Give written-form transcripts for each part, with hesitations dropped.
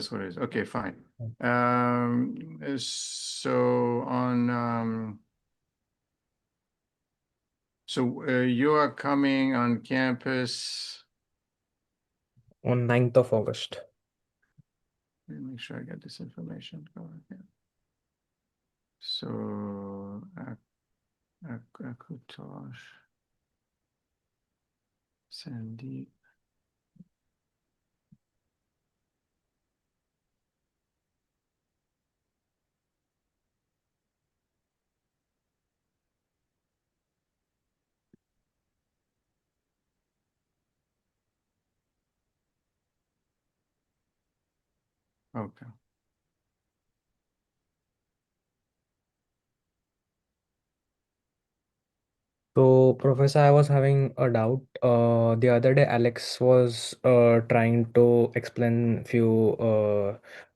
That's what it is. Okay, fine. Mm. So you are coming on campus. On 9th of August. Let me make sure I get this information going here. So, Akutosh, Sandeep. Okay. So, Professor, I was having a doubt. The other day, Alex was trying to explain few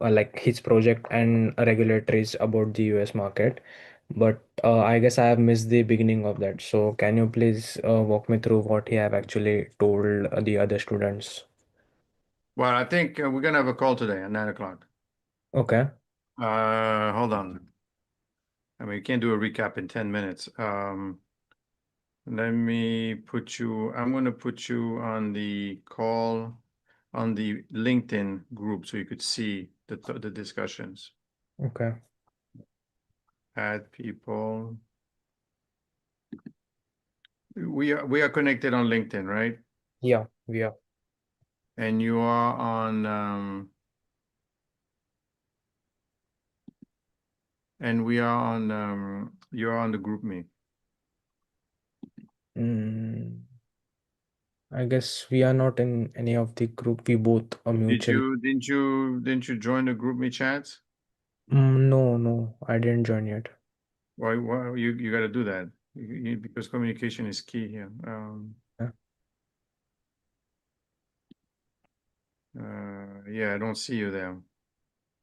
like his project and regulatories about the US market, but I guess I have missed the beginning of that. So, can you please walk me through what he have actually told the other students? Well, I think we're gonna have a call today at 9 o'clock. Okay. Hold on. I mean, you can't do a recap in 10 minutes. Let me put you, I'm going to put you on the call on the LinkedIn group so you could see the discussions. Okay. Add people. We are connected on LinkedIn, right? Yeah. Yeah. And you are on and we are on you're on the group me. Mm, I guess we are not in any of the group. We both are Did mutual. you didn't you join the group me chats? No, no, I didn't join yet. Why you got to do that because communication is key here. Yeah. Yeah, I don't see you there.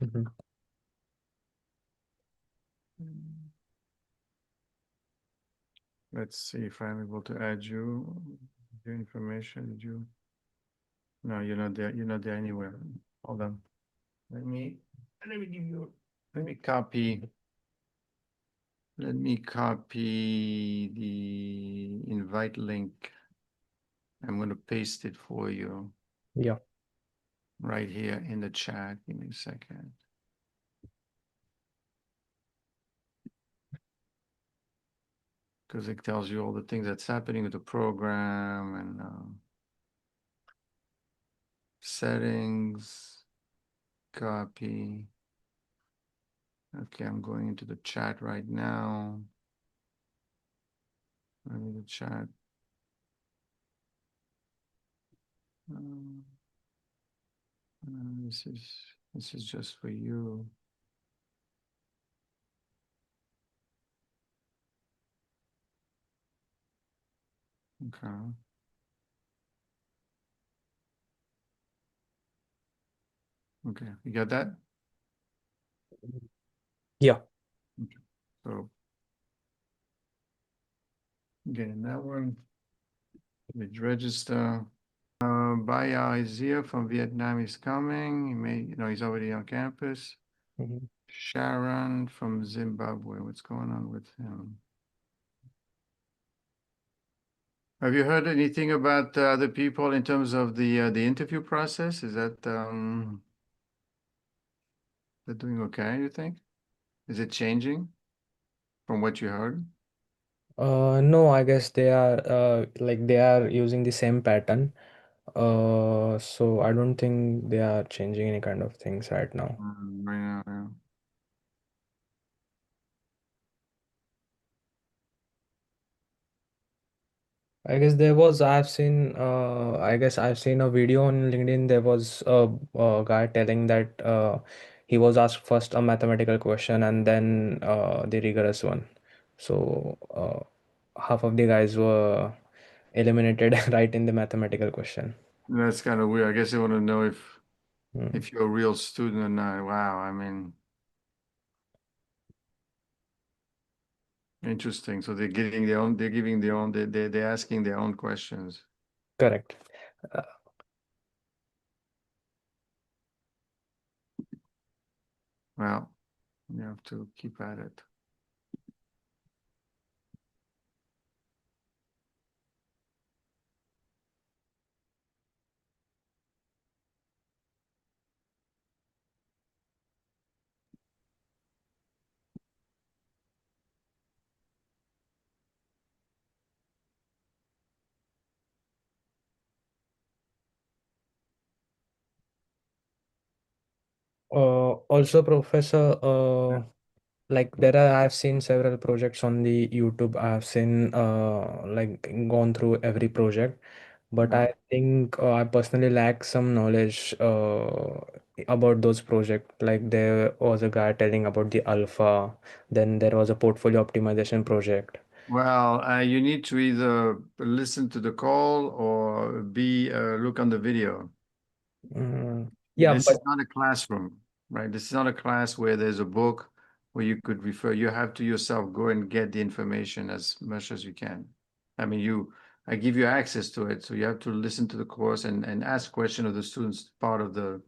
Mhm. Let's see if I'm able to add you. Your information, did you? No, you're not there. You're not there anywhere. Hold on. Let me let me give you let me copy. Let me copy the invite link. I'm going to paste it for you Yeah. right here in the chat. Give me a second. Because it tells you all the things that's happening with the program and settings, copy. Okay, I'm going into the chat right now. Let me the chat. Um, this is just for you. Okay. Okay, you got that? Yeah. Okay. So getting that one. Let's register. Baya is here from Vietnam. He's coming. He may, he's already on campus. Mhm. Sharon from Zimbabwe. What's going on with him? Have you heard anything about other people in terms of the interview process? Is that they're doing okay, you think? Is it changing from what you heard? No, I guess they are like they are using the same pattern. So I don't think they are changing any kind of things right now. Right now, yeah. I guess I've seen a video on LinkedIn. There was a guy telling that he was asked first a mathematical question and then the rigorous one. So half of the guys were eliminated right in the mathematical question. That's kind of weird. I guess they want to know Hmm. if you're a real student or not. Wow, I mean, interesting. So they're giving their own, they're asking their own questions. Correct. Uh, Well, you have to keep at it. Also, Professor, like I've seen several projects on the YouTube. I've seen like gone through every project, but Yeah. I think I personally lack some knowledge about those projects. Like there was a guy telling about the alpha, then there was a portfolio optimization project. Well, you need to either listen to the call or look on the video. Mm, yeah, This but is not a classroom, right? This is not a class where there's a book where you could refer. You have to yourself go and get the information as much as you can. I mean, I give you access to it, so you have to listen to the course and ask question of the students part of the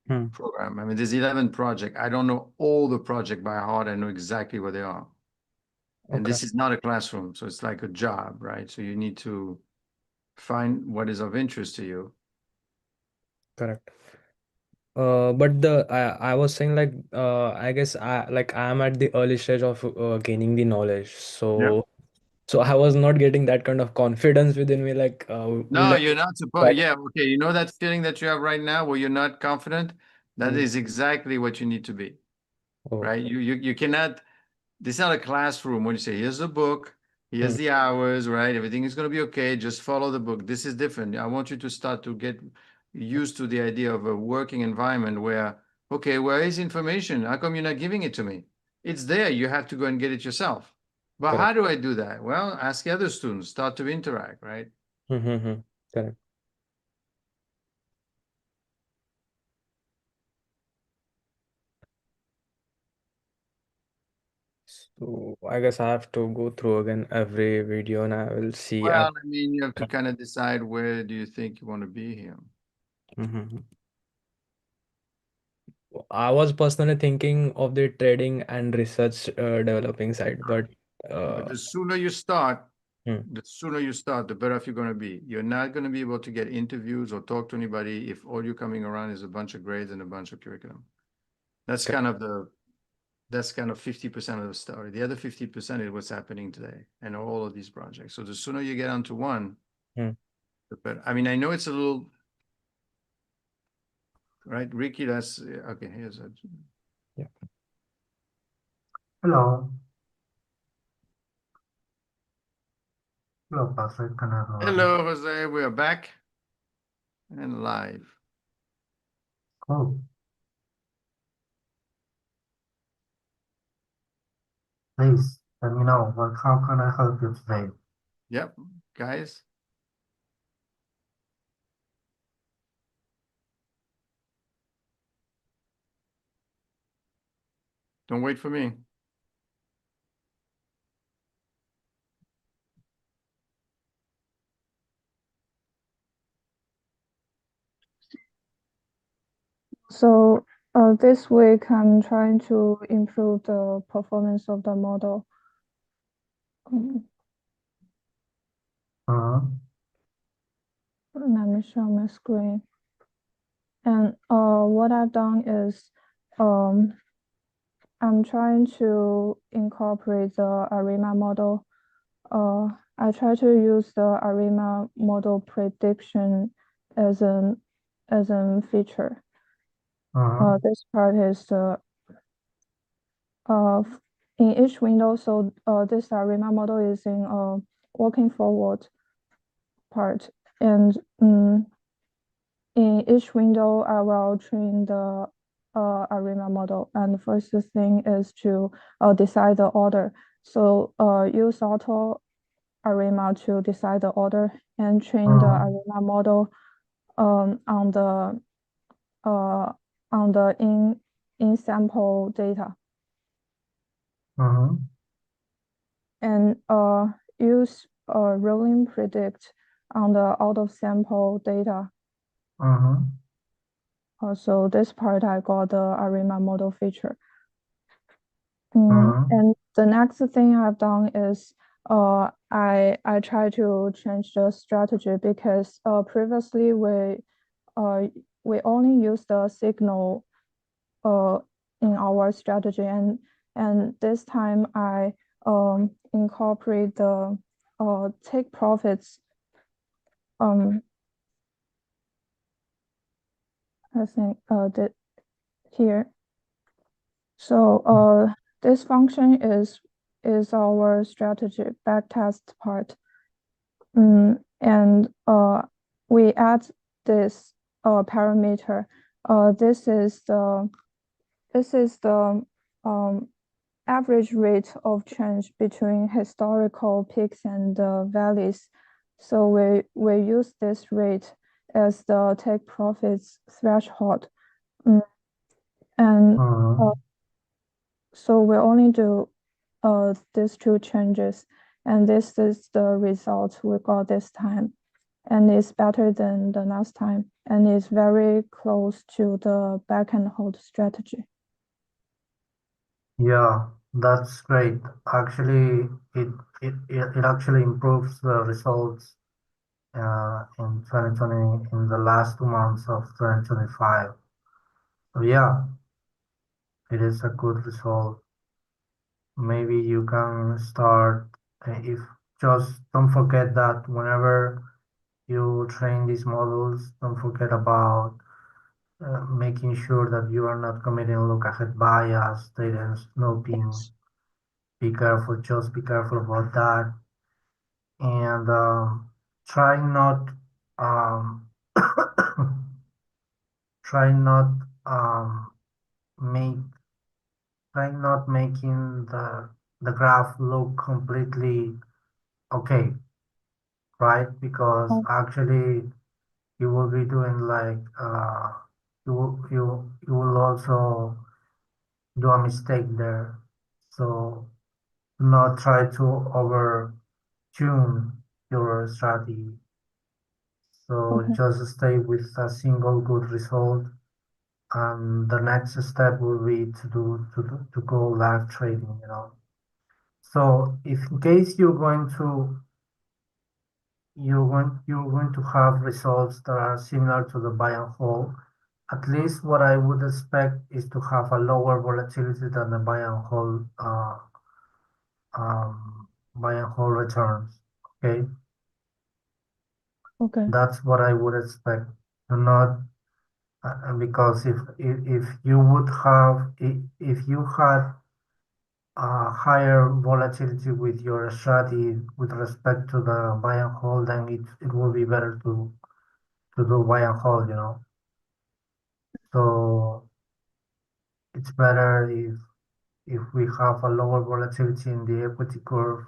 Hmm, program. I mean, there's 11 project. I don't know all the project by heart. I know exactly what they are. And okay, this is not a classroom, so it's like a job, right? So you need to find what is of interest to you. correct. But I was saying like I guess I'm at the early stage of gaining the knowledge. Yeah. So I was not getting that kind of confidence within me. Like, will No, I you're not supposed. get Yeah, okay. You know that feeling that you have right now where you're not confident? That mm, is exactly what you need to be, oh, right? You cannot. This is not a classroom when you say, here's the book, here's mm, the hours, right? Everything is going to be okay. Just follow the book. This is different. I want you to start to get used to the idea of a working environment where, okay, where is information? How come you're not giving it to me? It's there. You have to go and get it yourself. But correct. how do I do that? Well, ask the other students, start to interact, right? Mm-hmm, correct. So I guess I have to go through again every video and I will see. Well, I mean, you have to kind of decide where do you think you want to be here. Mhm. I was personally thinking of the trading and research developing side, but But uh, the sooner you start, the better off you're going to be. You're not going to be able to get interviews or talk to anybody if all you're coming around is a bunch of grades and a bunch of curriculum. That's okay. kind of 50% of the story. The other 50% is what's happening today and all of these projects. So the sooner you get onto one, Hmm. the better. I mean, I know it's a little, right, Ricky, that's okay. Here's a Yeah. Hello. Hello, Pastor. Can everyone? hello, Jose. We are back and live. Oh, please let me know how can I help you today? Yep, guys. Don't wait for me. So this week I'm trying to improve the performance of the model. Uh, Let me show my screen. And what I've done is I'm trying to incorporate the ARIMA model. I try to use the ARIMA model prediction as an feature. This part is the in each window. So this ARIMA model is in walking forward part, and in each window I will train the ARIMA model. And the first thing is to decide the order. So use auto ARIMA to decide the order and train the ARIMA model on the in sample data, and use rolling predict on the out of sample data. So this part I got the ARIMA model feature. And the next thing I've done is I try to change the strategy because previously we only use the signal in our strategy, and this time I incorporate the take profits. I think that here. So this function is our strategy backtest part. And we add this parameter. This is the average rate of change between historical peaks and valleys. So we use this rate as the take profits threshold. And so we only do these two changes, and this is the result we got this time, and it's better than the last time, and it's very close to the back and hold strategy. Yeah, that's great. Actually, it actually improves the results in 2020 in the last 2 months of 2025. So yeah, it is a good result. Maybe you can start if just don't forget that whenever you train these models, don't forget about making sure that you are not committing look-ahead bias, data snooping. Be careful, just be careful about that. And try not um, try not make try not making the graph look completely okay, right? Because actually you will be doing like you will also do a mistake there. So do not try to over tune your strategy. So just stay with a single good result, and the next step will be to go live trading. So if in case you're going to have results that are similar to the buy and hold, at least what I would expect is to have a lower volatility than the buy and hold returns. Okay. Okay. That's what I would expect. Do not because if you would have if you had a higher volatility with your strategy with respect to the buy and hold, then it will be better to do buy and hold. So it's better if we have a lower volatility in the equity curve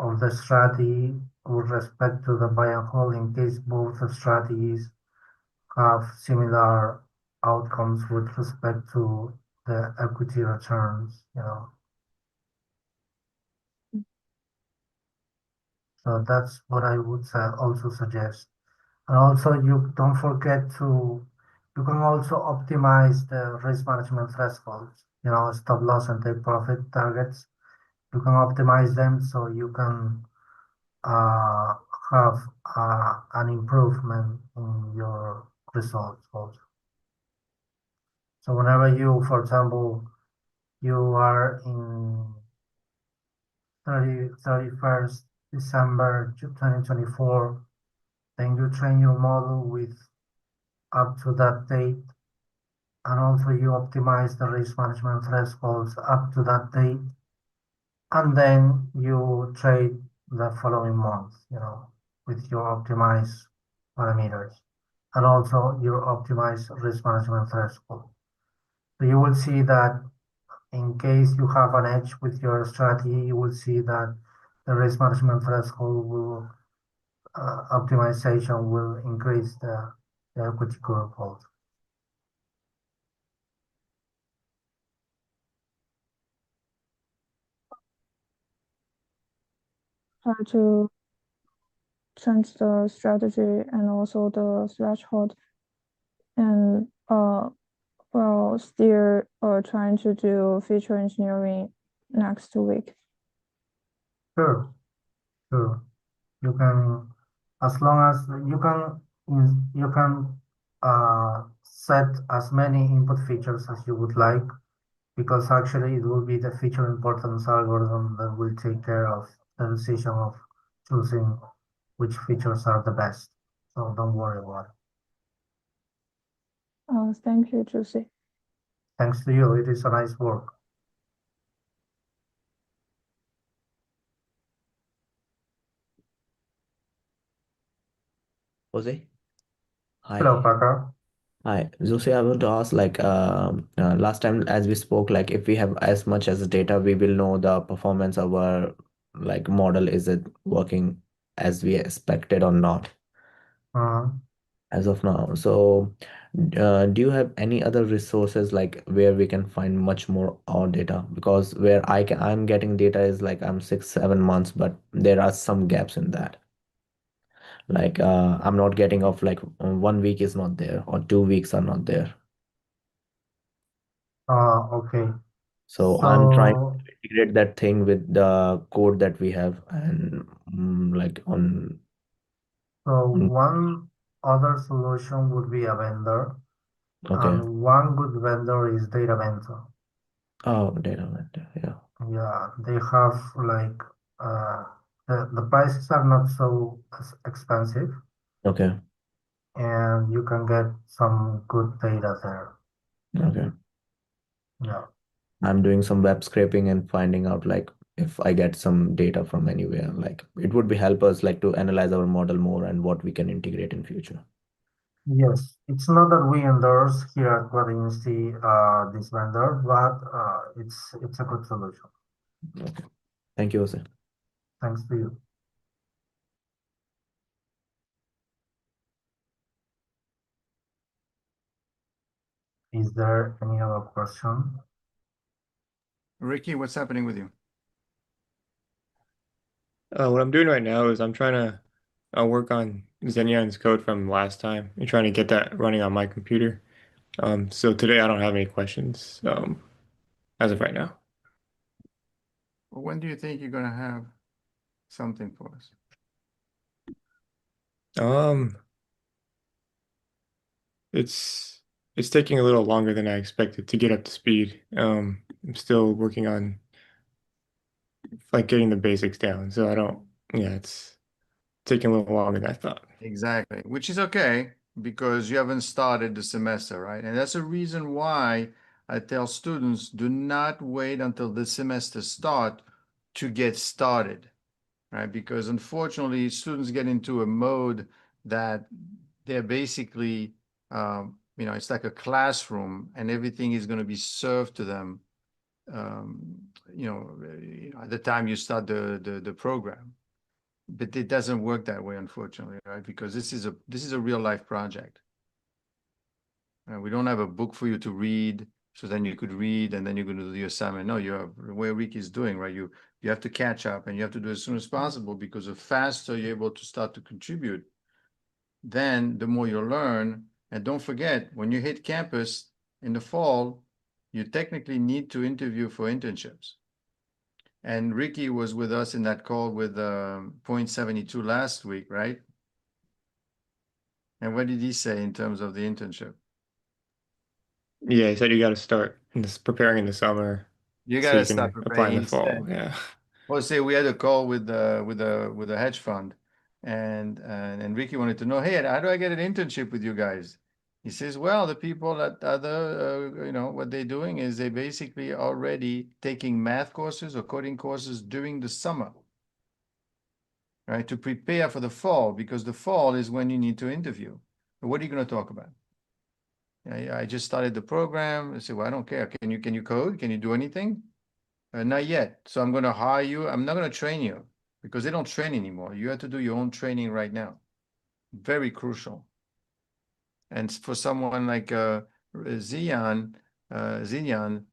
of the strategy with respect to the buy and hold, in case both the strategies have similar outcomes with respect to the equity returns. So that's what I would also suggest. And also, you don't forget you can also optimize the risk management thresholds, stop loss and take profit targets. You can optimize them so you can uh, have an improvement in your results also. So whenever you, for example, you are in 31st December 2024, then you train your model with up to that date, and also you optimize the risk management thresholds up to that date, and then you trade the following month, with your optimized parameters, and also your optimized risk management threshold. So you will see that in case you have an edge with your strategy, you will see that the risk management threshold will optimization will increase the equity curve also. Try to change the strategy and also the threshold, and Well, still trying to do feature engineering next week. Sure, sure. You can, as long as you can set as many input features as you would like, because actually it will be the feature importance algorithm that will take care of the decision of choosing which features are the best. So don't worry about it. Thank you, Juicy. Thanks to you, it is a nice work. Jose? Hello, Hi. Parker. Hi. Jose, I want to ask like last time as we spoke, like if we have as much as the data, we will know the performance of our like model, is it working as we expected or not Uh, as of now. So do you have any other resources like where we can find much more our data? Because where I'm getting data is like I'm 6, 7 months, but there are some gaps in that. Like I'm not getting off like 1 week is not there or 2 weeks are not there. okay. So I'm trying So, to integrate that thing with the code that we have and like on so mm, one other solution would be a vendor, okay. and one good vendor is Data Vendor. Oh, data vendor. Yeah. Yeah, they have like uh, the prices are not so expensive, Okay. and you can get some good data there. Okay. Yeah. I'm doing some web scraping and finding out like if I get some data from anywhere, like it would be help us like to analyze our model more and what we can integrate in future. Yes, it's not that we endorse here at Quant this vendor, but it's a good solution. Okay. Thank you, Jose. Thanks to you. Is there any other question? Ricky, what's happening with you? What I'm doing right now is I'm trying to work on Xenyan's code from last time and trying to get that running on my computer. So today I don't have any questions as of right now. Well, when do you think you're gonna have something for us? Um, it's it's taking a little longer than I expected to get up to speed. I'm still working on like getting the basics down, so I don't. Yeah, it's taking a little longer than I thought. Exactly, which is okay because you haven't started the semester, right? And that's a reason why I tell students do not wait until the semester start to get started, right? Because unfortunately, students get into a mode that they're basically, it's like a classroom and everything is going to be served to them, at the time you start the program. But it doesn't work that way, unfortunately, right? Because this is a real life project. We don't have a book for you to read, so then you could read and then you're going to do the assignment. No, you have the way Rick is doing, right? You have to catch up and you have to do it as soon as possible because the faster you're able to start to contribute, then the more you'll learn. And don't forget, when you hit campus in the fall, you technically need to interview for internships. And Ricky was with us in that call with 0.72 last week, right? And what did he say in terms of the internship? Yeah, he said you got to start preparing in the summer You so got to you start can apply in preparing. the fall. Yeah. Well, say we had a call with a hedge fund, and Ricky wanted to know, hey, how do I get an internship with you guys? He says, well, the people at other, what they're doing is they basically already taking math courses or coding courses during the summer, right, to prepare for the fall, because the fall is when you need to interview. What are you going to talk about? I just started the program. I said, well, I don't care. Can you code? Can you do anything? Not yet. So I'm going to hire you. I'm not going to train you because they don't train anymore. You have to do your own training right now. Very crucial. And for someone like Zian,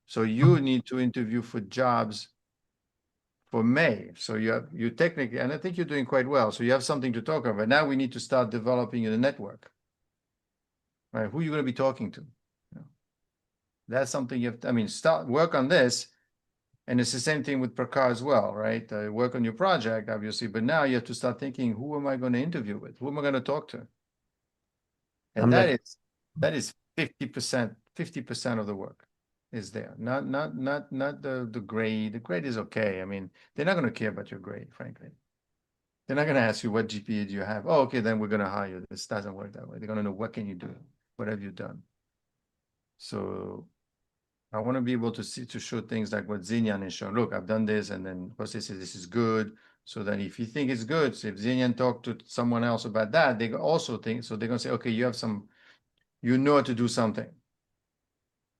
so you need to interview for jobs for May. So you technically, and I think you're doing quite well. So you have something to talk about. Now we need to start developing the network. Right? Who are you going to be talking to? That's something you have to, I mean, start work on this. And it's the same thing with Prakar as well, right? Work on your project, obviously, but now you have to start thinking, who am I going to interview with? Who am I going to talk to? And I'm that like, is 50% of the work is there. Not the grade. The grade is okay. I mean, they're not going to care about your grade, frankly. They're not going to ask you what GPA do you have. Oh, okay, then we're going to hire you. This doesn't work that way. They're going to know what can you do? What have you done? So I want to be able to show things like what Zinyan is showing. Look, I've done this, and then Jose says this is good. So that if you think it's good, so if Zinyan talked to someone else about that, they also think, so they're gonna say, okay, you have some, you know how to do something.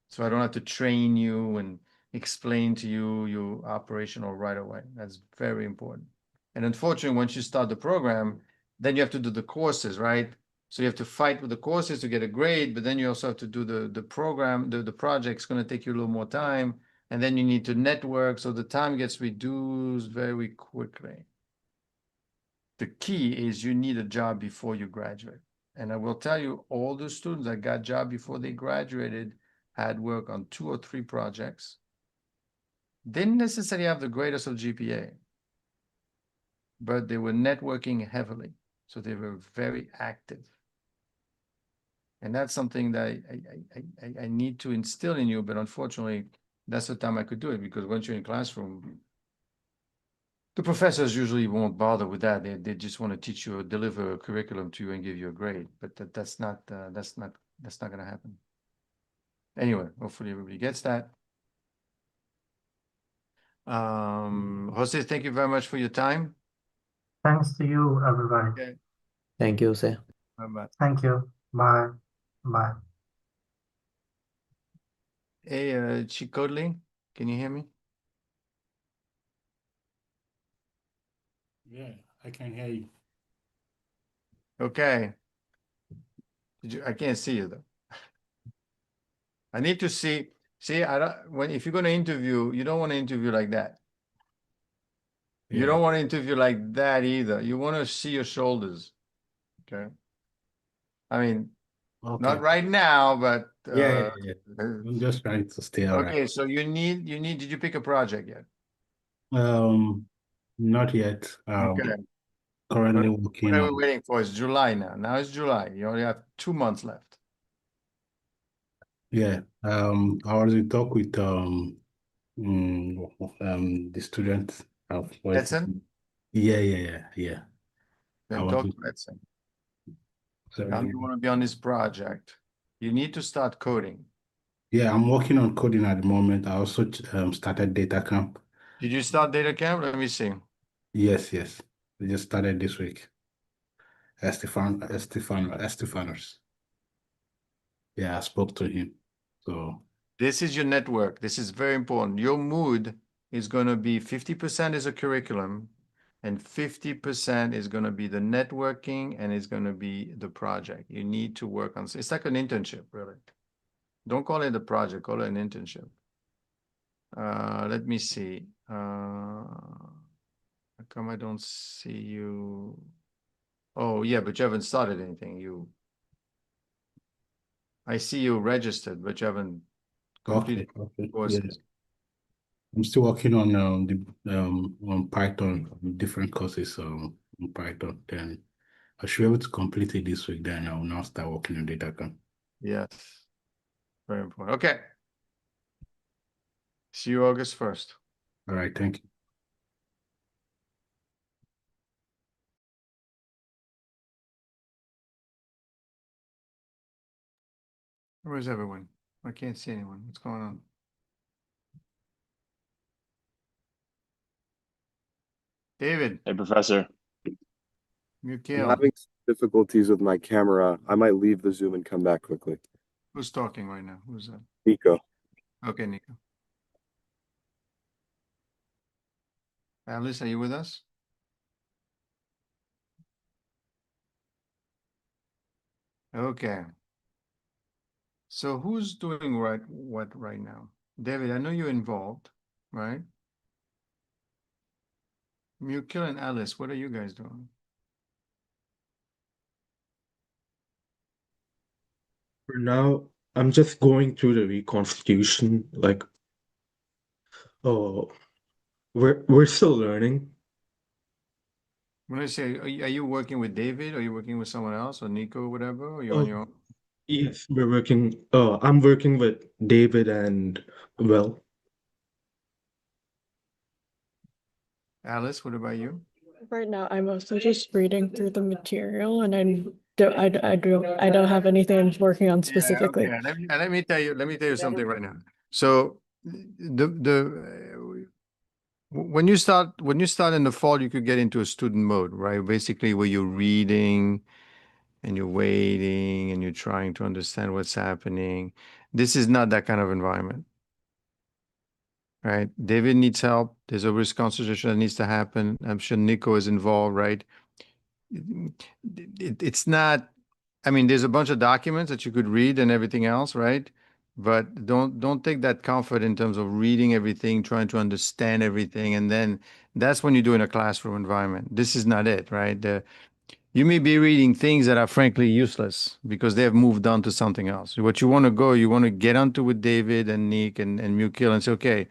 So I don't have to train you and explain to you your operational right away. That's very important. And unfortunately, once you start the program, then you have to do the courses, right? So you have to fight with the courses to get a grade, but then you also have to do the program, the project's going to take you a little more time. And then you need to network. So the time gets reduced very quickly. The key is you need a job before you graduate. And I will tell you, all the students that got job before they graduated had work on 2 or 3 projects. Didn't necessarily have the greatest of GPA, but they were networking heavily. So they were very active. And that's something that I need to instill in you, but unfortunately, that's the time I could do it, because once you're in classroom, the professors usually won't bother with that. They just want to teach you or deliver a curriculum to you and give you a grade. But that's not going to happen. Anyway, hopefully everybody gets that. Jose, thank you very much for your time. Thanks to you, everybody. Okay. thank you, Jose. Bye-bye. Thank you. Bye. Bye. Hey, Chikotli, can you hear me? Yeah, I can hear you. Okay. I can't see you though. I need to see. See, if you're going to interview, you don't want to interview like that. You Yeah. don't want to interview like that either. You want to see your shoulders. Okay. I mean, Okay. not right now, but Yeah. I'm just trying to stay all right. okay. So you need. Did you pick a project yet? Not yet. Okay. Currently What working are we on. waiting for? It's July now. Now it's July. You only have 2 months left. Yeah. I was in talk with the student of Edson? Yeah. I Then want talk to. to Edson. So, Now you want to be on this project. You need to start coding. yeah, I'm working on coding at the moment. I also started data camp. Did you start data camp? Let me see. Yes. We just started this week. Estefanos. Yeah, I spoke to him. So This is your network. This is very important. Your mood is going to be 50% is a curriculum and 50% is going to be the networking and it's going to be the project. You need to work on, it's like an internship, really. Don't call it a project, call it an internship. Let me see. How come I don't see you? Oh, yeah, but you haven't started anything. I see you registered, but you haven't completed okay. courses. Yeah. I'm still working on on Python, different courses on Python. Then I should be able to complete it this week. Then I will now start working on data camp. Yes, very important. Okay. See you August 1st. All right, thank you. Where's everyone? I can't see anyone. What's going on? David, Hey, Professor. I'm Mikhail, having some difficulties with my camera. I might leave the Zoom and come back quickly. who's talking right now? Who's that? Nico. Okay, Nico. Alice, are you with us? Okay. So who's doing what right now? David, I know you're involved, right? Mikhail and Alice, what are you guys doing? For now, I'm just going through the reconstitution. Like, oh, we're still learning. When I say, are you working with David? Are you working with someone else or Nico or whatever? Or are you on Oh, your own? yes, we're working. I'm working with David and Will. Alice, what about you? Right now, I'm also just reading through the material, and I don't have anything I'm working on specifically. Yeah, okay. Let me tell you something right now. So when you start in the fall, you could get into a student mode, right? Basically, where you're reading and you're waiting and you're trying to understand what's happening. This is not that kind of environment, right? David needs help. There's a risk consultation that needs to happen. I'm sure Nico is involved, right? It's not, I mean, there's a bunch of documents that you could read and everything else, right? But don't take that comfort in terms of reading everything, trying to understand everything, and then that's when you do in a classroom environment. This is not it, right? You may be reading things that are frankly useless because they have moved on to something else. What you want to go, you want to get onto with David and Nick and Mukil and say, okay,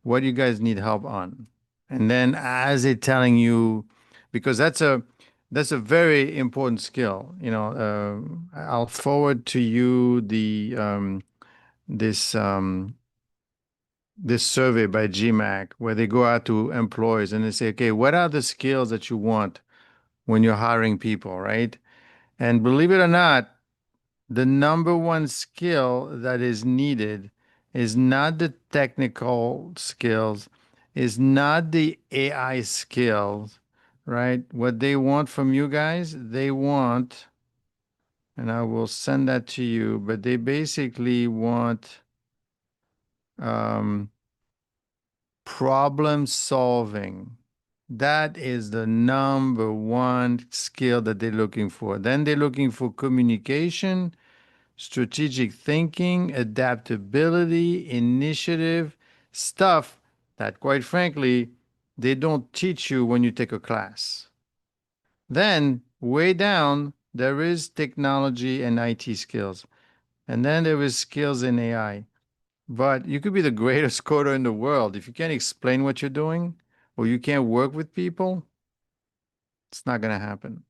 what do you guys need help on? And then as they're telling you, because that's a very important skill. You know, I'll forward to you the this this survey by GMAC where they go out to employees and they say, okay, what are the skills that you want when you're hiring people, right? And believe it or not, the number one skill that is needed is not the technical skills, is not the AI skills, right? What they want from you guys, they want, and I will send that to you, but they basically want problem solving. That is the number one skill that they're looking for. Then they're looking for communication, strategic thinking, adaptability, initiative, stuff that, quite frankly, they don't teach you when you take a class. Then, way down, there is technology and IT skills. And then there is skills in AI. But you could be the greatest coder in the world. If you can't explain what you're doing or you can't work with people, it's not going to happen.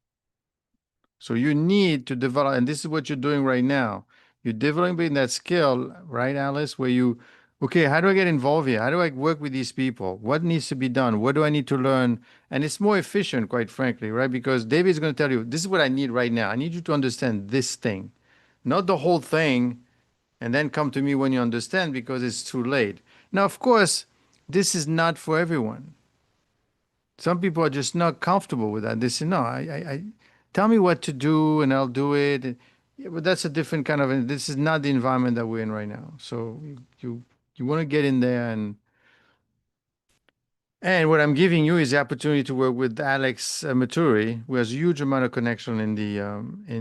So you need to develop, and this is what you're doing right now. You're developing that skill, right, Alice, where okay, how do I get involved here? How do I work with these people? What needs to be done? What do I need to learn? And it's more efficient, quite frankly, right? Because David's going to tell you, this is what I need right now. I need you to understand this thing, not the whole thing, and then come to me when you understand because it's too late. Now, of course, this is not for everyone. Some people are just not comfortable with that. They say, no, I tell me what to do and I'll do it. Yeah, but that's a different kind of, this is not the environment that we're in right now. So you want to get in there and what I'm giving you is the opportunity to work with Alex Maturi, who has a huge amount of connection in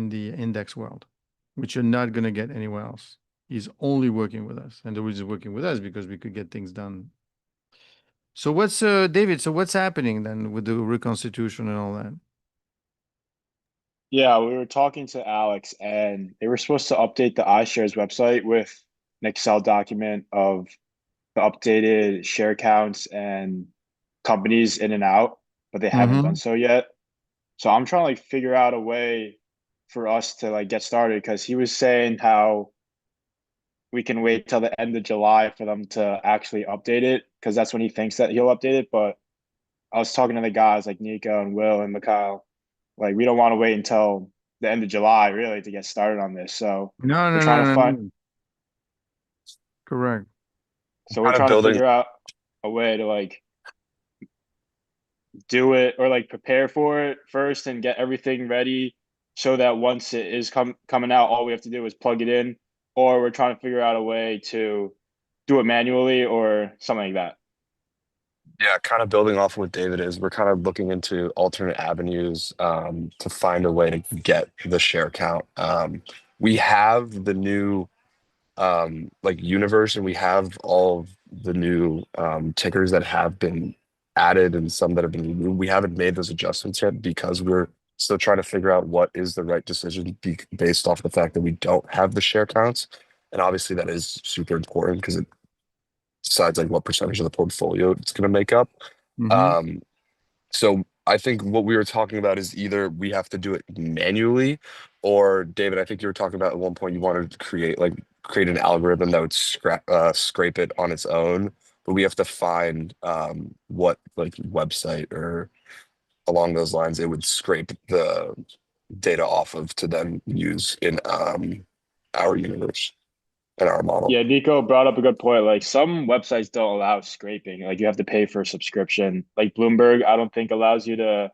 the index world, which you're not going to get anywhere else. He's only working with us. And the reason he's working with us because we could get things done. So what's, David, so what's happening then with the reconstitution and all that? Yeah, we were talking to Alex, and they were supposed to update the iShares website with an Excel document of the updated share counts and companies in and out, but they haven't done so yet. So I'm trying to like figure out a way for us to like get started because he was saying how we can wait till the end of July for them to actually update it because that's when he thinks that he'll update it. But I was talking to the guys like Nico and Will and Mikhail. Like, we don't want to wait until the end of July, really, to get started on this. So we're trying to find. Correct. So we're trying to figure out a way to like do it or like prepare for it first and get everything ready so that once it is coming out, all we have to do is plug it in. Or we're trying to figure out a way to do it manually or something like that. Yeah, kind of building off of what David is, we're kind of looking into alternate avenues to find a way to get the share count. We have the new like universe, and we have all of the new tickers that have been added and some that have been removed. We haven't made those adjustments yet because we're still trying to figure out what is the right decision based off the fact that we don't have the share counts. And obviously that is super important because it decides like what percentage of the portfolio it's going to make up. Mhm. So I think what we were talking about is either we have to do it manually, or David, I think you were talking about at one point you wanted to create an algorithm that would scrape it on its own, but we have to find what like website or along those lines it would scrape the data off of to then use in our universe and our model. Yeah, Nico brought up a good point. Like some websites don't allow scraping. Like you have to pay for a subscription. Like Bloomberg, I don't think allows you to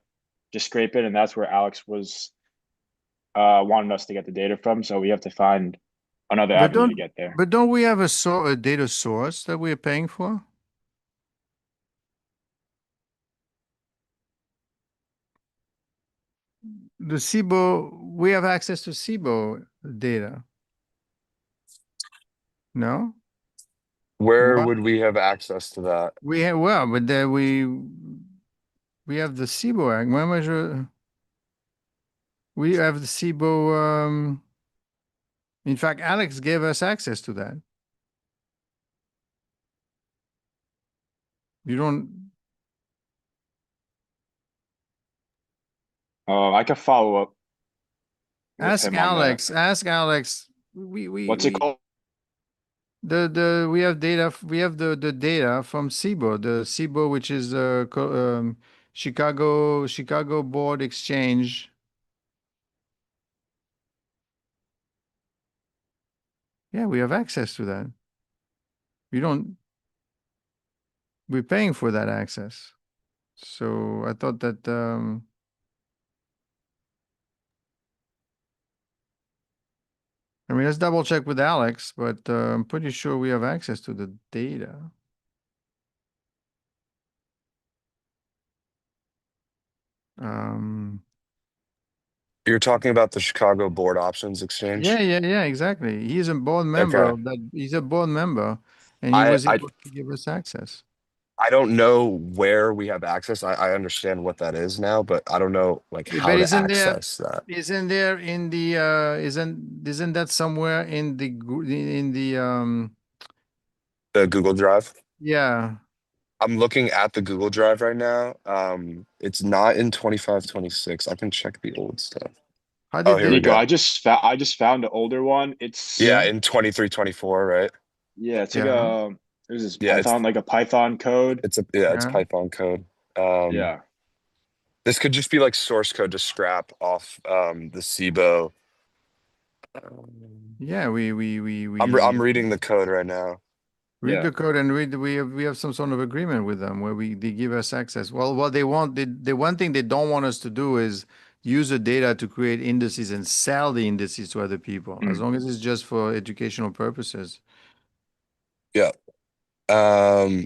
just scrape it, and that's where Alex was wanting us to get the data from. So we have to find another But avenue to get there. don't we have a data source that we're paying for? The SIBO, we have access to SIBO data. No? Where What? would we have access to that? We have, well, but then we have the SIBO Act. When was we have the SIBO, in fact, Alex gave us access to that. You don't, I can follow up with ask him on that. Alex, What's it called? we have data, we have the data from SIBO, which is Chicago Board Exchange. Yeah, we have access to that. We're paying for that access. So I thought that, I mean, let's double check with Alex, but I'm pretty sure we have access to the data. You're talking about the Chicago Board Options Exchange? Yeah, exactly. He's a board member Okay. of that. He's a board member, and he I was able to give us access. I don't know where we have access. I understand what that is now, but I don't know like Yeah, how but to isn't there access that. isn't there in the isn't that somewhere in the The Google Drive. yeah. I'm looking at the Google Drive right now. It's not in 2526. I can check the old stuff. How Oh, did here we they Nico, go. I just found the older one. It's Yeah, in 2324, right? yeah, it's like Yeah. there's this Yeah, Python, like a Python code. it's Yeah. Python code. Yeah. This could just be like source code to scrap off the SIBO. Yeah, I'm reading the code right now. read Yeah. the code and we have some sort of agreement with them where they give us access. Well, what they want, the one thing they don't want us to do is use the data to create indices and sell the indices to other people, as long as it's just for educational purposes. Yeah. So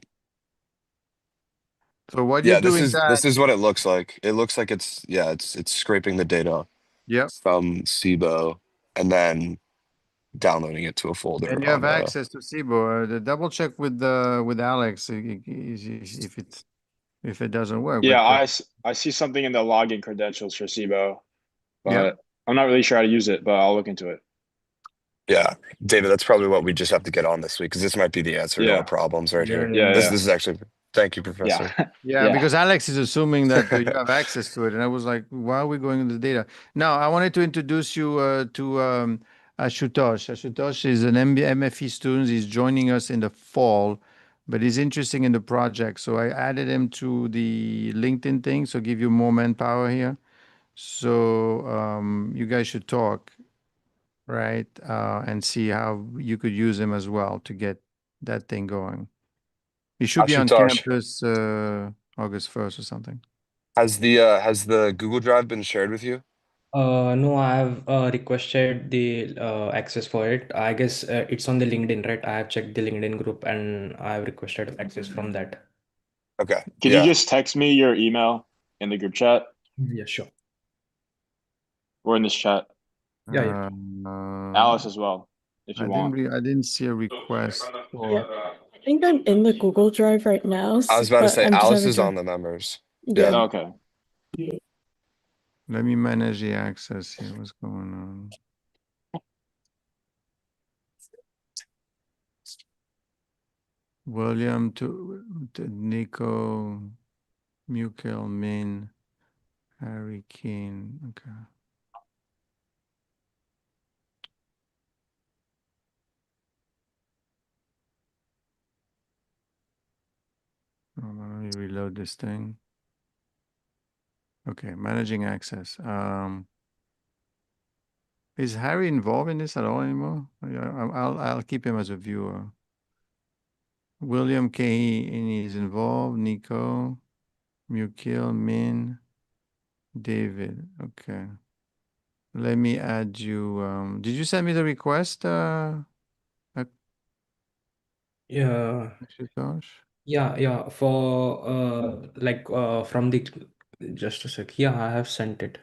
what Yeah, you're doing this is what it looks like. It looks like it's scraping the data yep. from SIBO and then downloading it to a folder And you have on access to SIBO. The double check with Alex if it doesn't work. Yeah, But I see something in the login credentials for SIBO, but yeah. I'm not really sure how to use it, but I'll look into it. Yeah, David, that's probably what we just have to get on this week because this might be the answer to Yeah. our problems right here. Yeah, This yeah. is actually, thank you, Professor. Yeah. Yeah, because Alex is assuming that you have access to it, and I was like, "Why are we going into the data?" Now, I wanted to introduce you to Ashutosh. Ashutosh is an MFE student. He's joining us in the fall, but he's interested in the project, so I added him to the LinkedIn thing, so give you more manpower here. So you guys should talk, right, and see how you could use him as well to get that thing going. He should be on Ashutosh, campus August 1st or something. has the Google Drive been shared with you? No, I have requested the access for it. I guess it's on the LinkedIn, right? I have checked the LinkedIn group and I have requested access from that. Okay. Can you just text me your email in the group chat Yeah, sure. or in this chat? Yeah. Alice as well, if you want. I didn't see a request for. I think I'm in the Google Drive right now, I was about to but say I'm just Alice having is to. on the members. Yeah. Okay. Let me manage the access here. What's going on? William to Nico, Mukel, Min, Harry Kane. Okay. Let me reload this thing. Okay, managing access. Is Harry involved in this at all anymore? Yeah, I'll keep him as a viewer. William K. is involved. Nico, Mukil, Min, David. Okay. Let me add you. Did you send me the request? Yeah, Ashutosh? yeah. For from the just a sec. Yeah, I have sent it.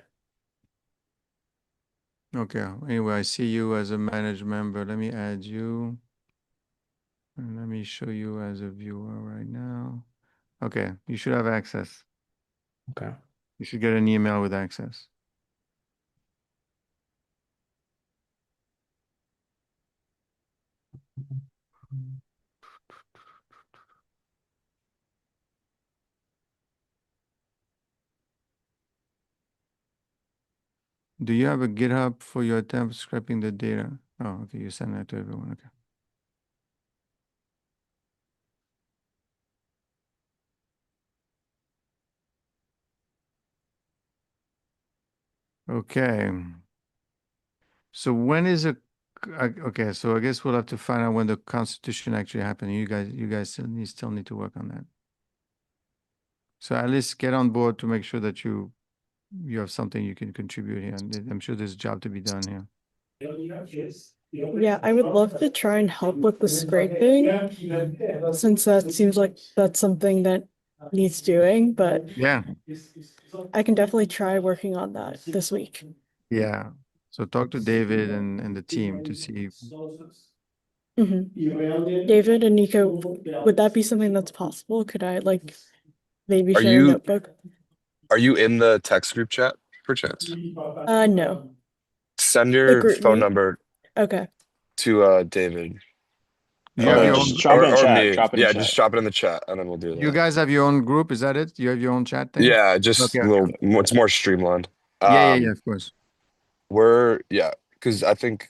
Okay. Anyway, I see you as a managed member. Let me add you. And let me show you as a viewer right now. Okay, you should have access. Okay. You should get an email with access. Do you have a GitHub for your attempt scraping the data? Oh, okay, you send that to everyone. Okay. Okay. So when is it? Okay, so I guess we'll have to find out when the Constitution actually happened. You guys still need to work on that. So at least get on board to make sure that you have something you can contribute here. And I'm sure there's a job to be done here. Yeah, I would love to try and help with the scraping, since that seems like that's something that needs doing, but Yeah, I can definitely try working on that this week. yeah. So talk to David and the team to see. David and Nico, would that be something that's possible? Could I maybe Are share a you notebook? are you in the text group chat perchance? No. Send The your group phone me? number Okay. to David You have Yeah, your just own. drop it in or chat. me. Drop it in Yeah, chat. just drop it in the chat and then we'll do You that. guys have your own group. Is that it? You have your own chat thing? Yeah, just Okay. a little more, it's more streamlined. Yeah. Of course. Because I think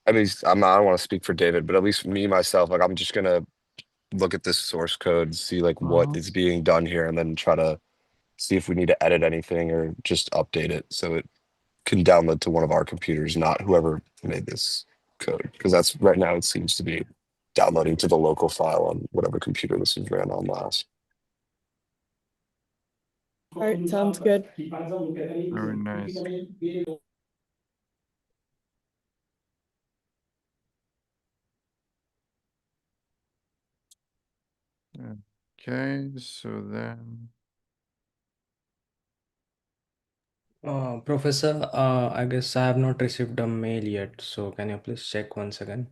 I don't want to speak for David, but at least me myself, like I'm just gonna look at this source code, see like what is being done here, and then try to see if we need to edit anything or just update it so it can download to one of our computers, not whoever made this code. Because that's right now it seems to be downloading to the local file on whatever computer this was ran on last. All right, sounds good. Very nice. Okay, so then. Professor, I guess I have not received a mail yet, so can you please check once again?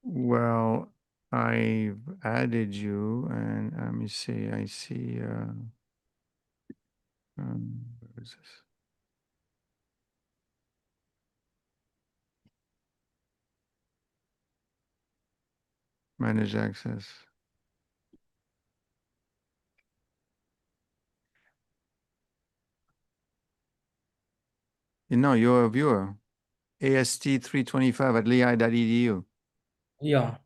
Well, I've added you, and let me see. I see. Where is this? Manage access. You're a viewer. AST325 at lehigh.edu. Yeah,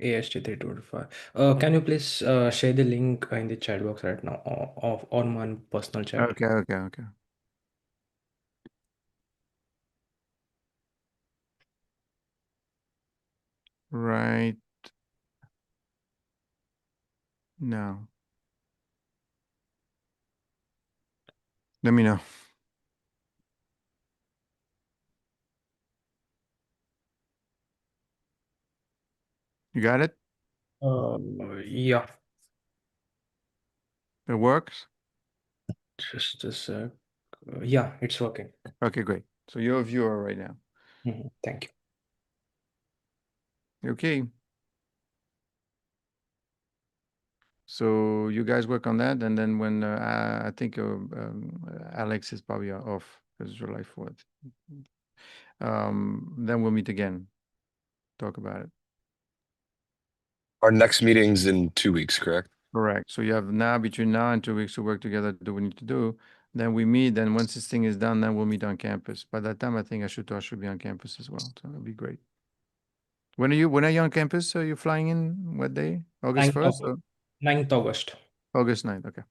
AST325. Can you please share the link in the chat box right now of on my personal chat? Okay. Right now. Let me know. You got it? Yeah, It works? just a sec. Yeah, it's working. Okay, great. So you're a viewer right now. Thank you. Okay. So you guys work on that, and then when I think Alex is probably off because it's July 4th. Then we'll meet again. talk about it. Our next meeting's in 2 weeks, correct? Correct. So you have now between now and 2 weeks to work together, do what we need to do. Then we meet, then once this thing is done, then we'll meet on campus. By that time, I think I should be on campus as well. So that'll be great. When are you on campus? Are you flying in what day? August 1st? Or 9th August. August 9th, okay.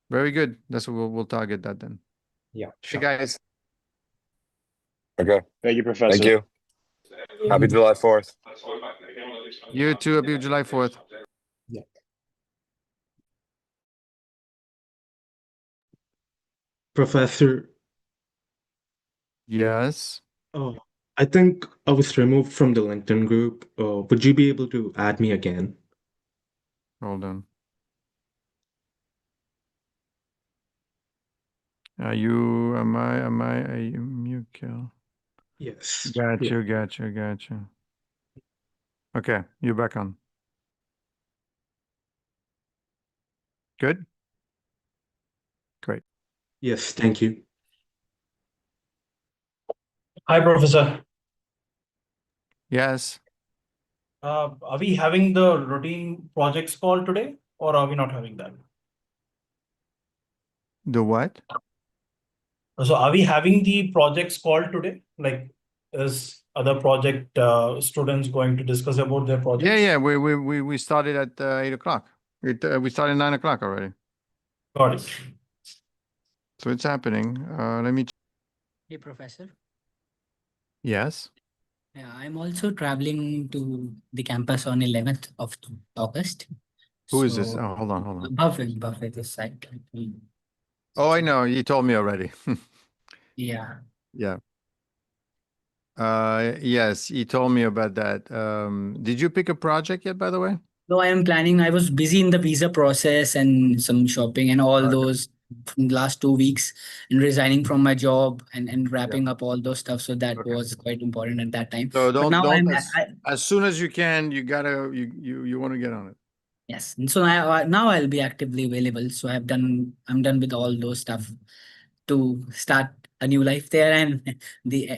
Very good. That's what we'll target that then. Yeah, Hey sure. guys. Okay. Thank you, Professor. Thank you. Happy July 4th. You too. Happy July 4th. Yeah. Professor, Yes. I think I was removed from the LinkedIn group. Would you be able to add me again? Hold on. Are you Kill? Yes. Got Yeah. you. Okay, you're back on. Good? Great. Yes, thank you. Hi, Professor. Yes. Are we having the routine projects call today, or are we not having that? The what? So, are we having the projects call today? Like, is other project students going to discuss about their projects? Yeah. We started at 8 o'clock. We started 9 o'clock already. Got it. So it's happening. Let me. Hey, Professor. Yes. Yeah, I'm also traveling to the campus on 11th of August. Who is this? So, Oh, hold on. Buffett this side. Oh, I know. You told me already. Yeah. Yeah. Yes, he told me about that. Did you pick a project yet, by the way? No, I am planning. I was busy in the visa process and some shopping and all Okay. those from the last 2 weeks and resigning from my job and wrapping up all those stuff. So that Okay. was quite important at that time. So But now as soon as you can, you gotta you want to get on it. yes. And so now I'll be actively available. So I'm done with all those stuff to start a new life there and the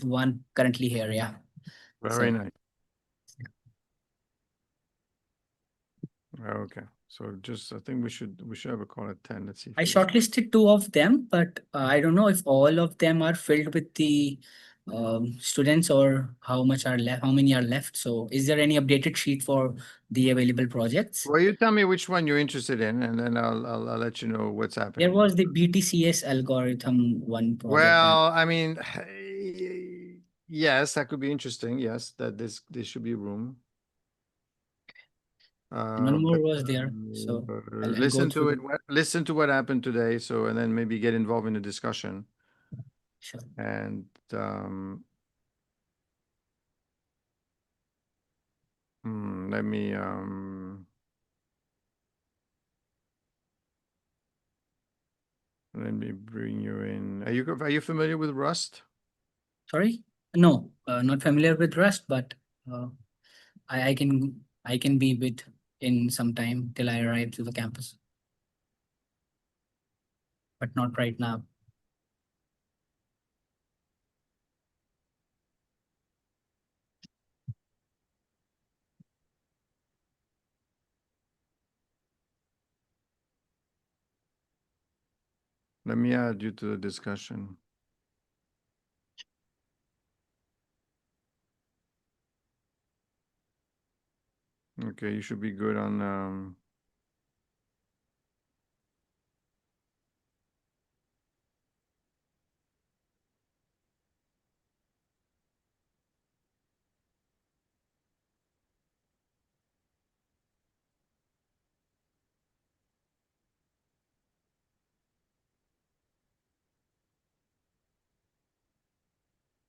one currently here. Yeah. Very So nice. Okay. So I think we should have a call at 10. Let's see. I shortlisted 2 of them, but I don't know if all of them are filled with the students or how many are left. So is there any updated sheet for the available projects? Well, you tell me which one you're interested in, and then I'll let you know what's happening. There was the BTCS algorithm one project. Well, I mean, yes, that could be interesting. Yes, that there should be room. One more was there. So I'll listen go to through. it. Listen to what happened today. So, and then maybe get involved in the discussion. Sure. And let me bring you in. Are you familiar with Rust? Sorry? No, not familiar with Rust, but I can be with in some time till I arrive to the campus. But not right now. Let me add you to the discussion. Okay, you should be good on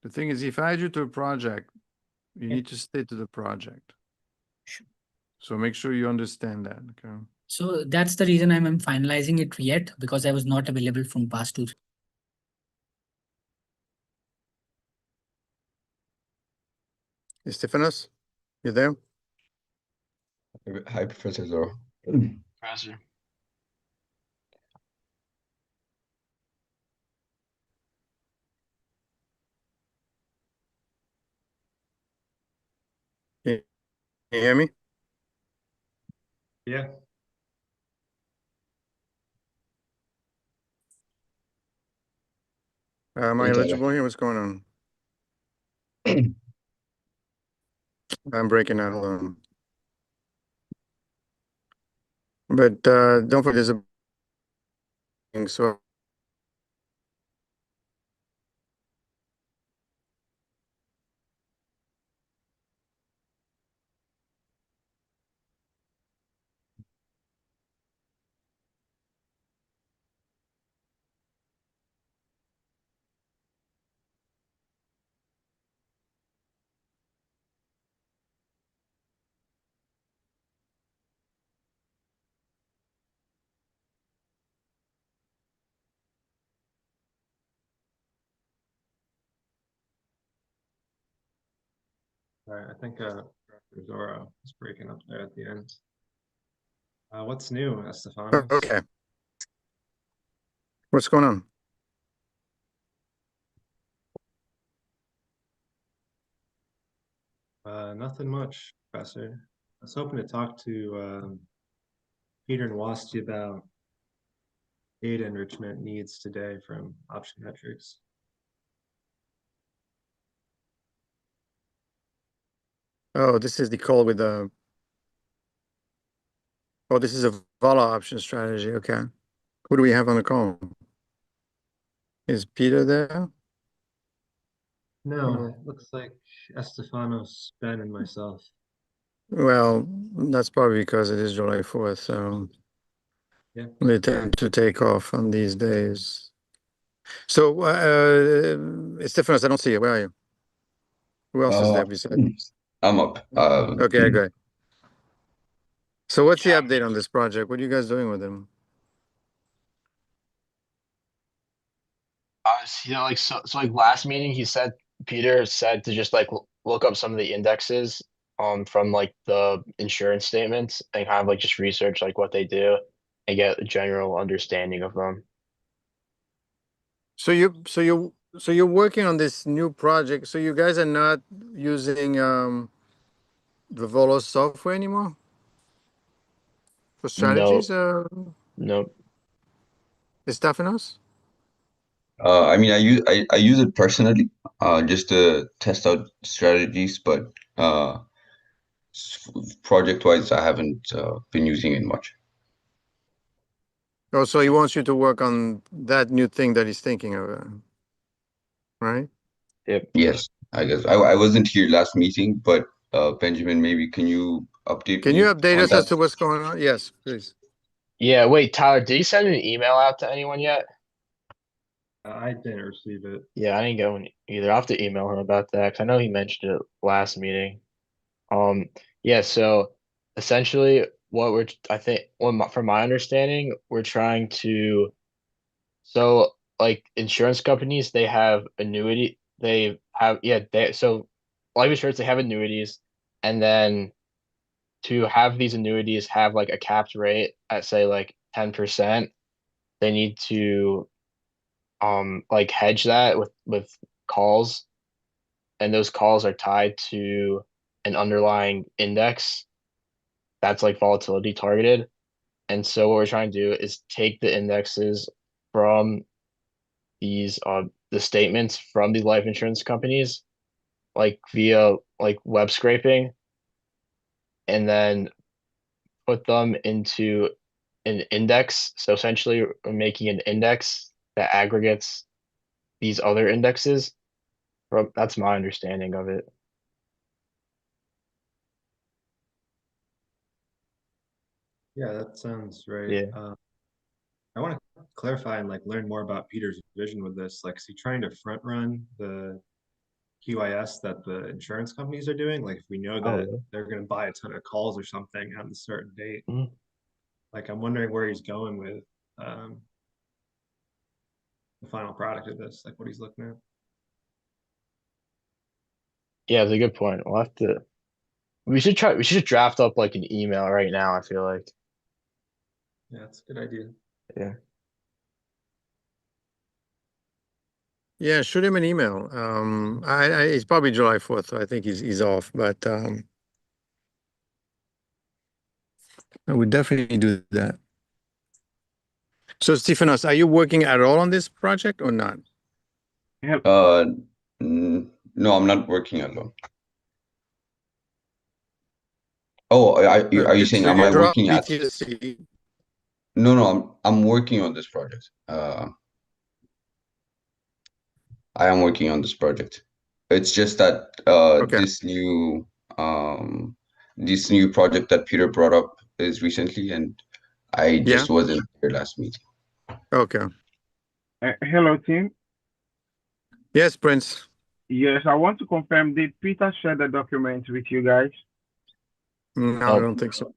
the thing is, if I add you to a project, you need to stay to the project. Sure. So make sure you understand that. Okay. So that's the reason I'm finalizing it yet, because I was not available from past 2. Stephanos, you there? Hi, Professor Zoro. Professor. you hear me? Yeah. Am I Hey, Tyler. eligible here? What's going on? I'm breaking out alone. But don't forget, there's a so All right. I think Dr. Zora is breaking up there at the end. What's new, Estefanos? okay. What's going on? Nothing much, Professor. I was hoping to talk to Peter and Wasti about data enrichment needs today from option metrics. Oh, this is the call with the. Oh, this is a VOLO option strategy. Okay. Who do we have on the call? Is Peter there? No, it looks like Estefanos, Ben, and myself. Well, that's probably because it is July 4th, so Yeah. they tend to take off on these days. So, Stephanos, I don't see you. Where are you? Who else is there besides? I'm up. Okay, great. So what's the update on this project? What are you guys doing with him? Like so like last meeting, Peter said to just like look up some of the indexes from like the insurance statements and kind of like just research like what they do and get a general understanding of them. So you're working on this new project. So you guys are not using the VOLOS software anymore for strategies? Nope. Stephanos? I mean, I use it personally, just to test out strategies, but project-wise, I haven't been using it much. Oh, so he wants you to work on that new thing that he's thinking of, right? Yep. Yes, I guess I wasn't here last meeting, but Benjamin, maybe can you update Can me you update on us as that? to what's going on? Yes, please. Yeah, wait, Tyler, did you send an email out to anyone yet? I didn't receive it. Yeah, I didn't get one either. I'll have to email him about that because I know he mentioned it last meeting. Yeah, so essentially what I think, from my understanding, we're trying to, so like insurance companies, they have so life insurance, they have annuities, and then to have these annuities have like a capped rate at say like 10%, they need to like hedge that with calls, and those calls are tied to an underlying index that's like volatility targeted. And so what we're trying to do is take the indexes from these the statements from these life insurance companies, like via like web scraping, and then put them into an index. So essentially we're making an index that aggregates these other indexes. That's my understanding of it. Yeah, that sounds right. Yeah. I want to clarify and like learn more about Peter's vision with this. Like, is he trying to front run the QIS that the insurance companies are doing? Like, if we know that yeah. they're going to buy a ton of calls or something on a certain date, Mhm. like I'm wondering where he's going with the final product of this, like what he's looking at. Yeah, it's a good point. We should draft up like an email right now, I feel like. Yeah, it's a good idea. Yeah. Yeah, shoot him an email. It's probably July 4th, so I think he's off, but I would definitely do that. So, Stephanos, are you working at all on this project or not? No, I'm not working alone. Oh, are you saying So am you I dropped working at? BTSC. No, I'm working on this project. I am working on this project. It's just that Okay. this new project that Peter brought up is recently, and I just wasn't there last meeting. Okay. Hello, team. Yes, Prince. Yes, I want to confirm, did Peter share the document with you guys? No, I don't think so.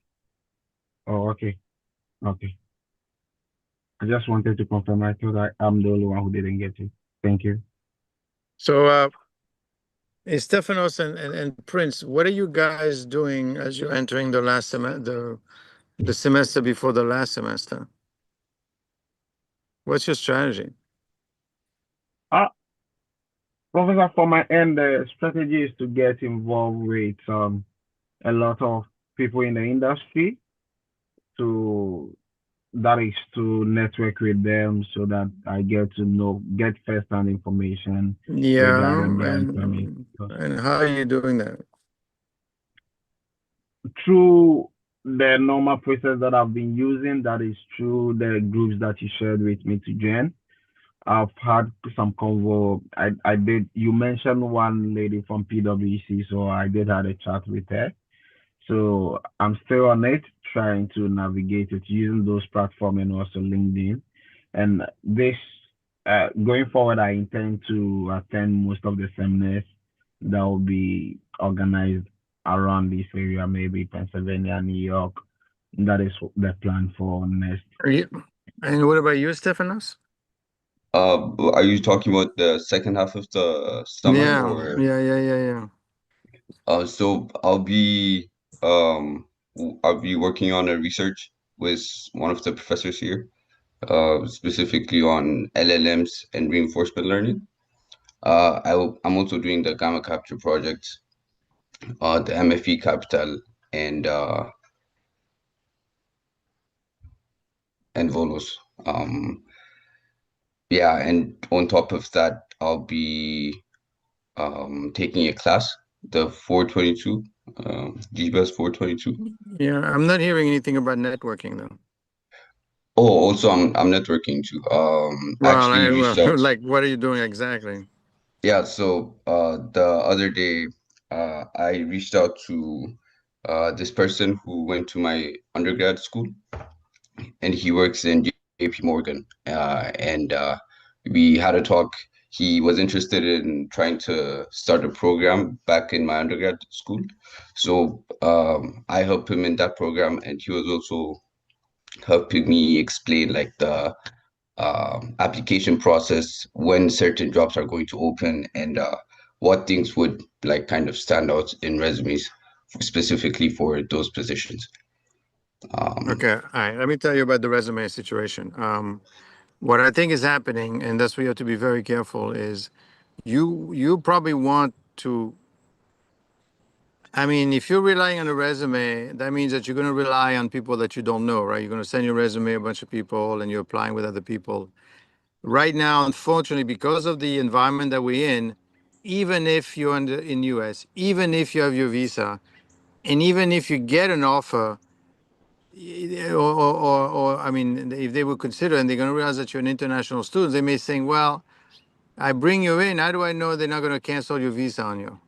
Oh, okay. Okay. I just wanted to confirm. I thought I'm the only one who didn't get it. Thank you. So, Stephanos and Prince, what are you guys doing as you're entering the last semester, the semester before the last semester? What's your strategy? Professor, for my end, the strategy is to get involved with a lot of people in the industry to network with them so that I get first-hand information regarding their information. And how are you doing that? Through the normal process that I've been using, that is through the groups that you shared with me to join. I've had some convo. You mentioned one lady from PwC, so I did have a chat with her. So I'm still on it, trying to navigate it using those platforms and also LinkedIn. And this, going forward, I intend to attend most of the seminars that will be organized around this area, maybe Pennsylvania, New York. That is the plan for next. And what about you, Stephanos? Are you talking about the second half of the summer or? Yeah. So I'll be working on a research with one of the professors here, specifically on LLMs and reinforcement learning. I'm also doing the Gamma Capture project, the MFE Capital, and VOLOS. Yeah, and on top of that, I'll be taking a class, the 422, GBS 422. Yeah, I'm not hearing anything about networking though. Oh, also I'm networking too. Actually reached out. Like, what are you doing exactly? Yeah, so the other day I reached out to this person who went to my undergrad school, and he works in JP Morgan. And we had a talk. He was interested in trying to start a program back in my undergrad school. So I helped him in that program, and he was also helping me explain like the application process, when certain jobs are going to open, and what things would like kind of stand out in resumes specifically for those positions. Okay, all right. Let me tell you about the resume situation. What I think is happening, and that's where you have to be very careful, is you probably want to. I mean, if you're relying on a resume, that means that you're going to rely on people that you don't know, right? You're going to send your resume a bunch of people, and you're applying with other people. Right now, unfortunately, because of the environment that we're in, even if you're in US, even if you have your visa, and even if you get an offer, or I mean, if they would consider and they're going to realize that you're an international student, they may say, well, I bring you in. How do I know they're not going to cancel your visa on you?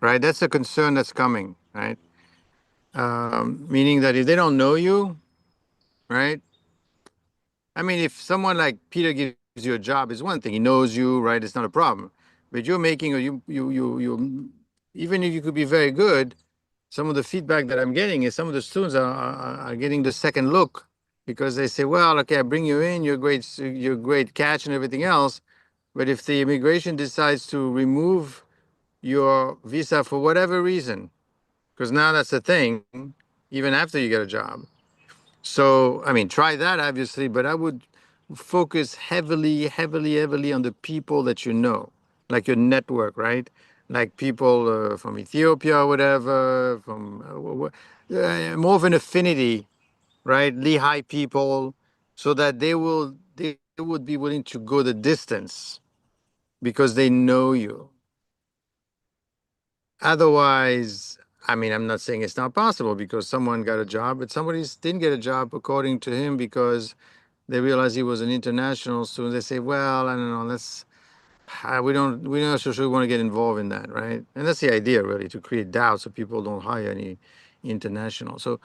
Right? That's a concern that's coming, right? Meaning that if they don't know you, right? I mean, if someone like Peter gives you a job, is one thing. He knows you, right? It's not a problem. But you're making, or you, even if you could be very good, some of the feedback that I'm getting is some of the students are getting the second look because they say, well, okay, I bring you in, you're great catch and everything else. But if the immigration decides to remove your visa for whatever reason, because now that's the thing, even after you get a job. So, I mean, try that obviously, but I would focus heavily on the people that you know, like your network, right? like people from Ethiopia or whatever, from more of an affinity, right? Lehigh people, so that they would be willing to go the distance because they know you. Otherwise, I mean, I'm not saying it's not possible because someone got a job, but somebody didn't get a job according to him because they realized he was an international student. They say, well, I don't know, we're not so sure we want to get involved in that, right? And that's the idea, really, to create doubt so people don't hire any international. So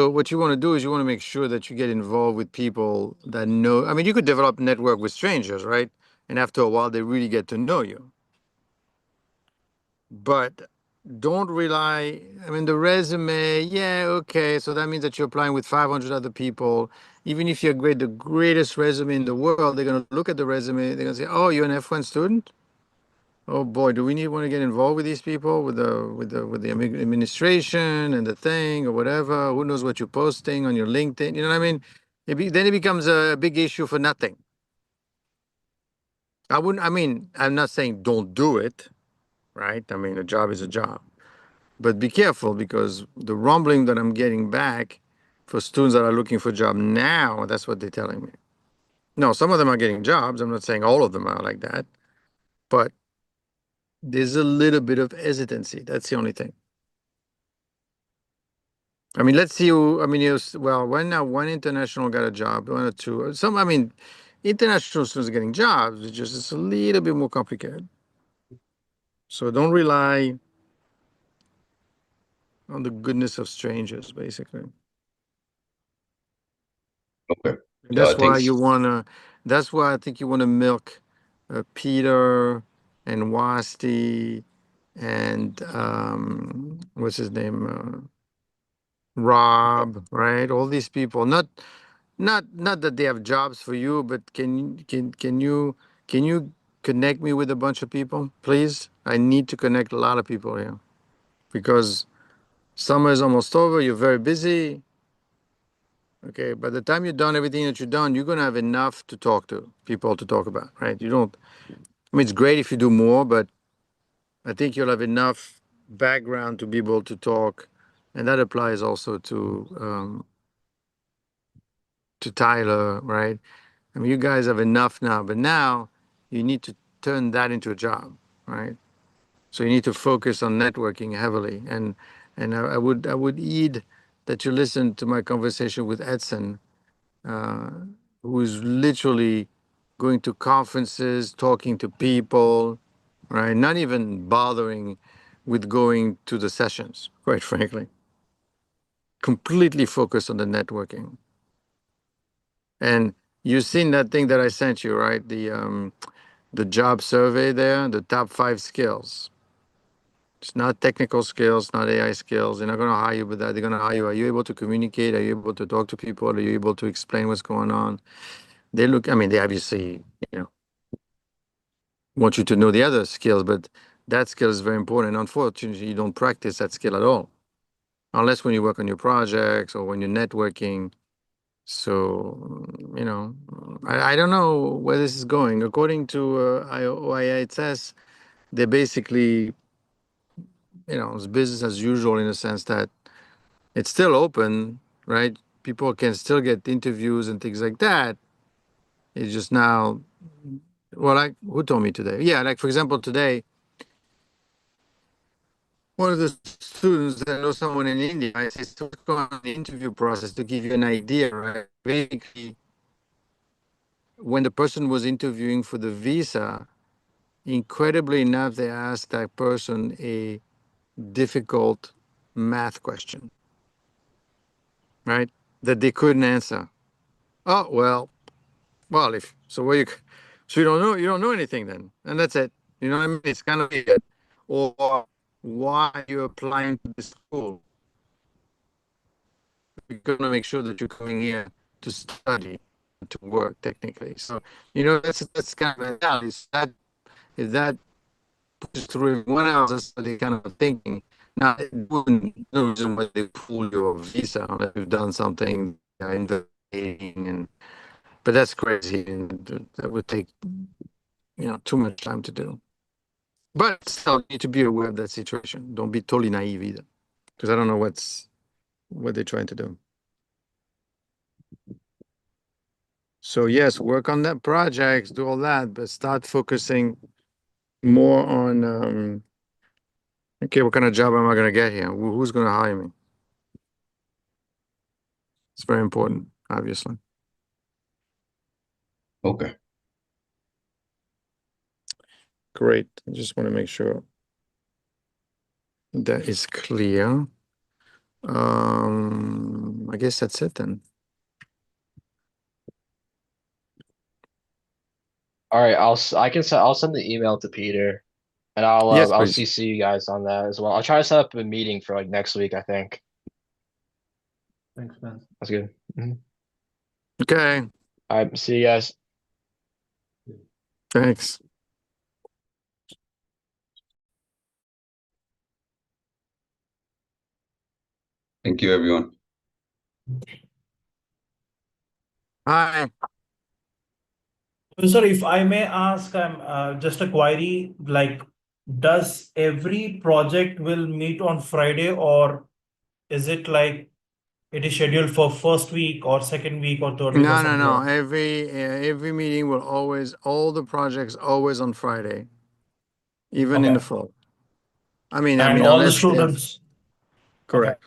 what you want to do is you want to make sure that you get involved with people that know. I mean, you could develop a network with strangers, right? And after a while, they really get to know you. But don't rely. I mean, the resume, yeah, okay. So that means that you're applying with 500 other people. Even if you're great, the greatest resume in the world, they're going to look at the resume. They're going to say, "Oh, you're an F1 student? Oh boy, do we want to get involved with these people, with the administration and the thing or whatever? Who knows what you're posting on your LinkedIn? You know what I mean? Then it becomes a big issue for nothing. I mean, I'm not saying don't do it, right? I mean, a job is a job. But be careful because the rumbling that I'm getting back for students that are looking for a job now, that's what they're telling me. No, some of them are getting jobs. I'm not saying all of them are like that. But there's a little bit of hesitancy. That's the only thing. I mean, let's see who, I mean, one international got a job, one or two. I mean, international students are getting jobs. It's a little bit more complicated. So don't rely on the goodness of strangers, basically. Okay. And that's why Thanks. that's why I think you want to milk Peter and Wasti and what's his name? Rob, right? All these people. Not that they have jobs for you, but can you connect me with a bunch of people, please? I need to connect a lot of people here because summer is almost over. You're very busy. Okay, by the time you're done everything that you've done, you're gonna have enough to talk to people to talk about, right? You don't. I mean, it's great if you do more, but I think you'll have enough background to be able to talk, and that applies also to Tyler, right? I mean, you guys have enough now, but now you need to turn that into a job, right? So you need to focus on networking heavily, and I would heed that you listen to my conversation with Edson, uh, who is literally going to conferences, talking to people, right? Not even bothering with going to the sessions, quite frankly. Completely focused on the networking. And you've seen that thing that I sent you, right? The job survey there, the top 5 skills. It's not technical skills, not AI skills. They're not going to hire you with that. They're going to hire you. Are you able to communicate? Are you able to talk to people? Are you able to explain what's going on? I mean, they obviously, want you to know the other skills, but that skill is very important. Unfortunately, you don't practice that skill at all, unless when you work on your projects or when you're networking. So, I don't know where this is going. According to OIHS, they basically, it's business as usual in the sense that it's still open, right? People can still get interviews and things like that. It's just now, well, like who told me today? Yeah, like for example, today, one of the students that know someone in India, I said, so what's going on in the interview process to give you an idea, right? Basically, when the person was interviewing for the visa, incredibly enough, they asked that person a difficult math question, right? That they couldn't answer. Oh, well, if so, so you don't know anything then, and that's it. You know what I mean? It's kind of weird. Or why are you applying to this school? You're going to make sure that you're coming here to study, to work technically. So, that's kind of mentality. If that pushes through everyone else, that's the kind of thinking. Now, no reason why they pull your visa unless you've done something investigating, but that's crazy, and that would take too much time to do. But still need to be aware of that situation. Don't be totally naive either, because I don't know what they're trying to do. So yes, work on that project, do all that, but start focusing more on okay, what kind of job am I gonna get here? Who's gonna hire me? It's very important, obviously. Okay. Great. I just want to make sure that is clear. I guess that's it then. All right, I'll send the email to Peter, and Yes, I'll please. CC you guys on that as well. I'll try to set up a meeting for like next week, I think. Thanks, man. That's good. Okay, All right, see you guys. thanks. Thank you, everyone. Hi. Sir, if I may ask, just a query, like, does every project will meet on Friday, or is it like it is scheduled for first week or second week or third week or No, no, something no. like that? Every meeting will always, all the projects always on Friday, even in the Okay. fall. I And mean, all the unless they have, students. Okay. correct.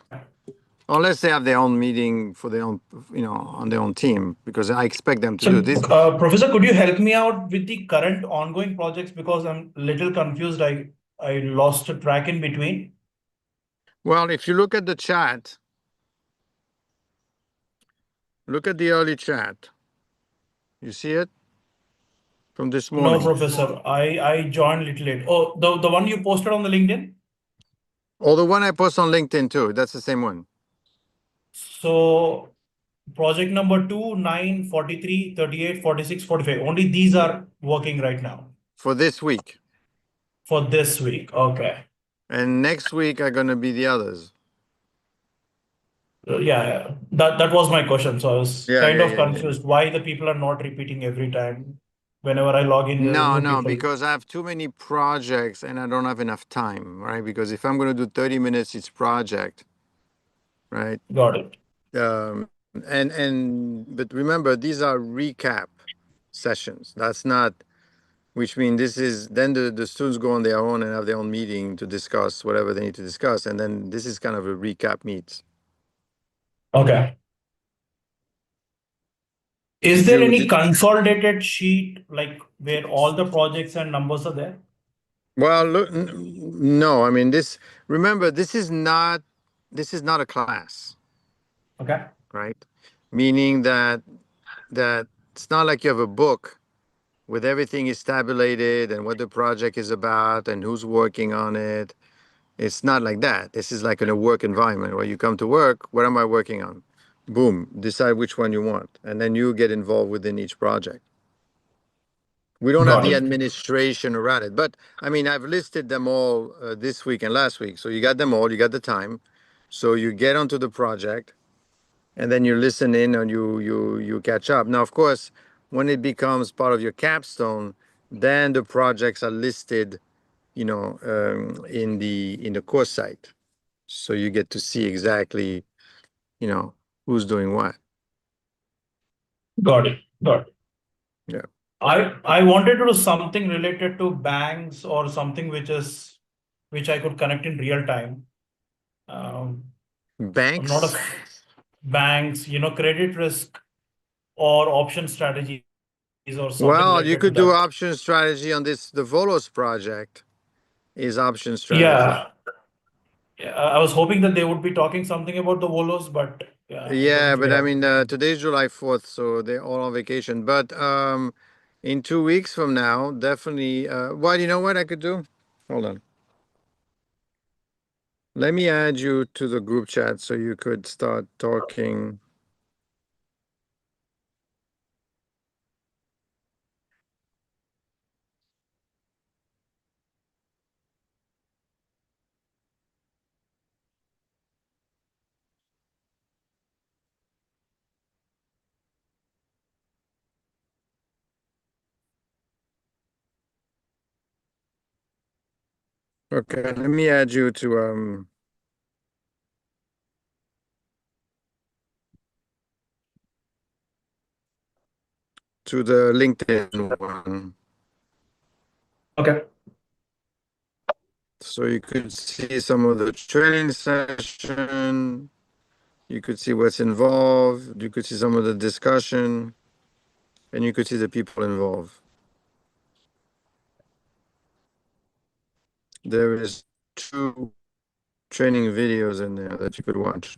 Unless they have their own meeting for their own, on their own team, because I expect them to So, do this. Professor, could you help me out with the current ongoing projects, because I'm little confused. I lost a track in between. Well, if you look at the chat, look at the early chat. You see it from this No, morning. Professor, I joined little late. Oh, the one you posted on the LinkedIn? Or the one I post on LinkedIn too. That's the same one. So project number 2, 9, 43, 38, 46, 45. Only these are working right now For this week. for this week. Okay. And next week are gonna be the others. Yeah, that was my question. So I was Yeah, kind yeah, of yeah, yeah, yeah. confused why the people are not repeating every time. Whenever I log in, there are No, new no, people. because I have too many projects and I don't have enough time, right? Because if I'm gonna do 30 minutes each project, right? Got it. But remember, these are recap sessions. That's not, which means this is then the students go on their own and have their own meeting to discuss whatever they need to discuss, and then this is kind of a recap meet. Okay. Is Did there you any did, consolidated sheet like where all the projects and numbers are there? well, look, no, I mean this. Remember, this is not a class, Okay. right? Meaning that it's not like you have a book with everything is tabulated and what the project is about and who's working on it. It's not like that. This is like in a work environment where you come to work. What am I working on? Boom, decide which one you want, and then you get involved within each project. We don't have Got the it. administration around it, but I mean, I've listed them all this week and last week. So you got them all, you got the time. So you get onto the project and then you listen in and you catch up. Now, of course, when it becomes part of your capstone, then the projects are listed, in the course site. So you get to see exactly, who's doing what. Got it. Got it. Yeah. I wanted to do something related to banks or something which I could connect in real time. I'm not Banks. banks, credit risk or option strategies or something Well, you related to could do that. option strategy on this. The VOLOS project is option strategy. Yeah. I was hoping that they would be talking something about the VOLOS, but yeah, I Yeah, couldn't but I figure mean, today's July 4th, so they're all on vacation. But in 2 weeks from now, definitely. Well, you know what I could do? Hold on. Let me add you to the group chat so you could start talking. Okay, let me add you to the LinkedIn one. Okay. So you could see some of the training session. You could see what's involved. You could see some of the discussion, and you could see the people involved. There is 2 training videos in there that you could watch.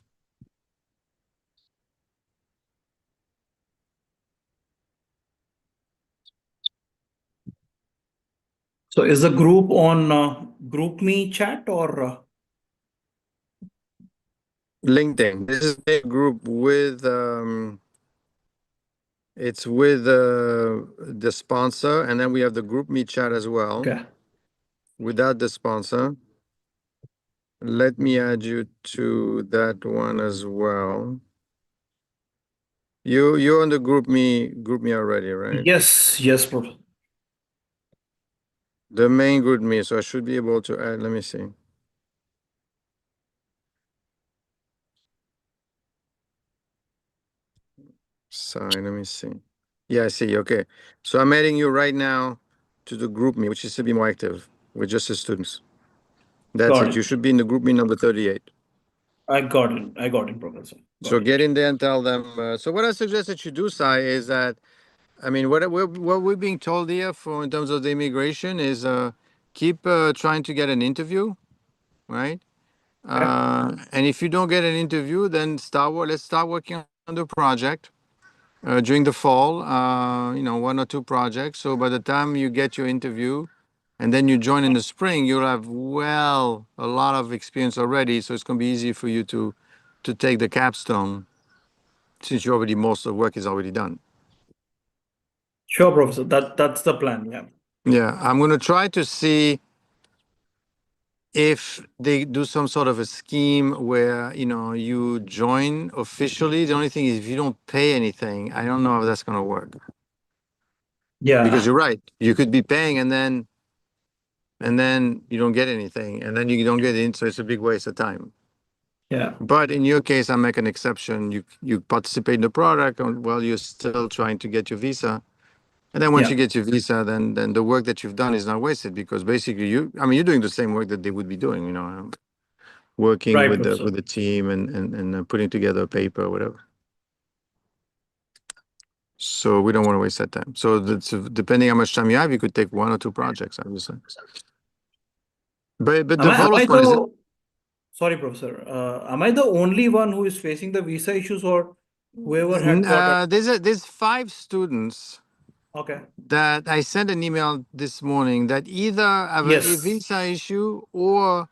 So is the group on GroupMe chat or? LinkedIn. This is a group with it's with the sponsor, and then we have the GroupMe chat as well. Okay. Without the sponsor. Let me add you to that one as well. You're on the GroupMe already, right? Yes, bro. The main GroupMe, so I should be able to add. Let me see. Sorry, let me see. Yeah, I see. Okay. So I'm adding you right now to the GroupMe, which is to be more active with just the students. That's Got it. it. You should be in the GroupMe number 38. I got it, Professor. So get in there and tell them. So what I suggest that you do, Sai, is that, I mean, what we're being told here for in terms of the immigration is keep trying to get an interview, right? And if you don't get an interview, then let's start working on the project during the fall. 1 or 2 projects. So by the time you get your interview, and then you join in the spring, you'll have a lot of experience already. So it's going to be easy for you to take the capstone, since most of the work is already done. Sure, Professor. That's the plan. Yeah. Yeah, I'm going to try to see if they do some sort of a scheme where, you join officially. The only thing is, if you don't pay anything, I don't know if that's going to work. Yeah. Because you're right. You could be paying and then you don't get anything, and then you don't get in, so it's a big waste of time. Yeah. But in your case, I make an exception. You participate in the product while you're still trying to get your visa. And then once Yeah. you get your visa, then the work that you've done is not wasted, because basically you're doing the same work that they would be doing, working Right, with Professor. the team and putting together a paper or whatever. So we don't want to waste that time. So depending how much time you have, you could take 1 or 2 projects, obviously. But the VOLOS one is. Sorry, Professor. Am I the only one who is facing the visa issues, or whoever had got it? There's 5 students. Okay. That I sent an email this morning that either have a Yes. visa issue or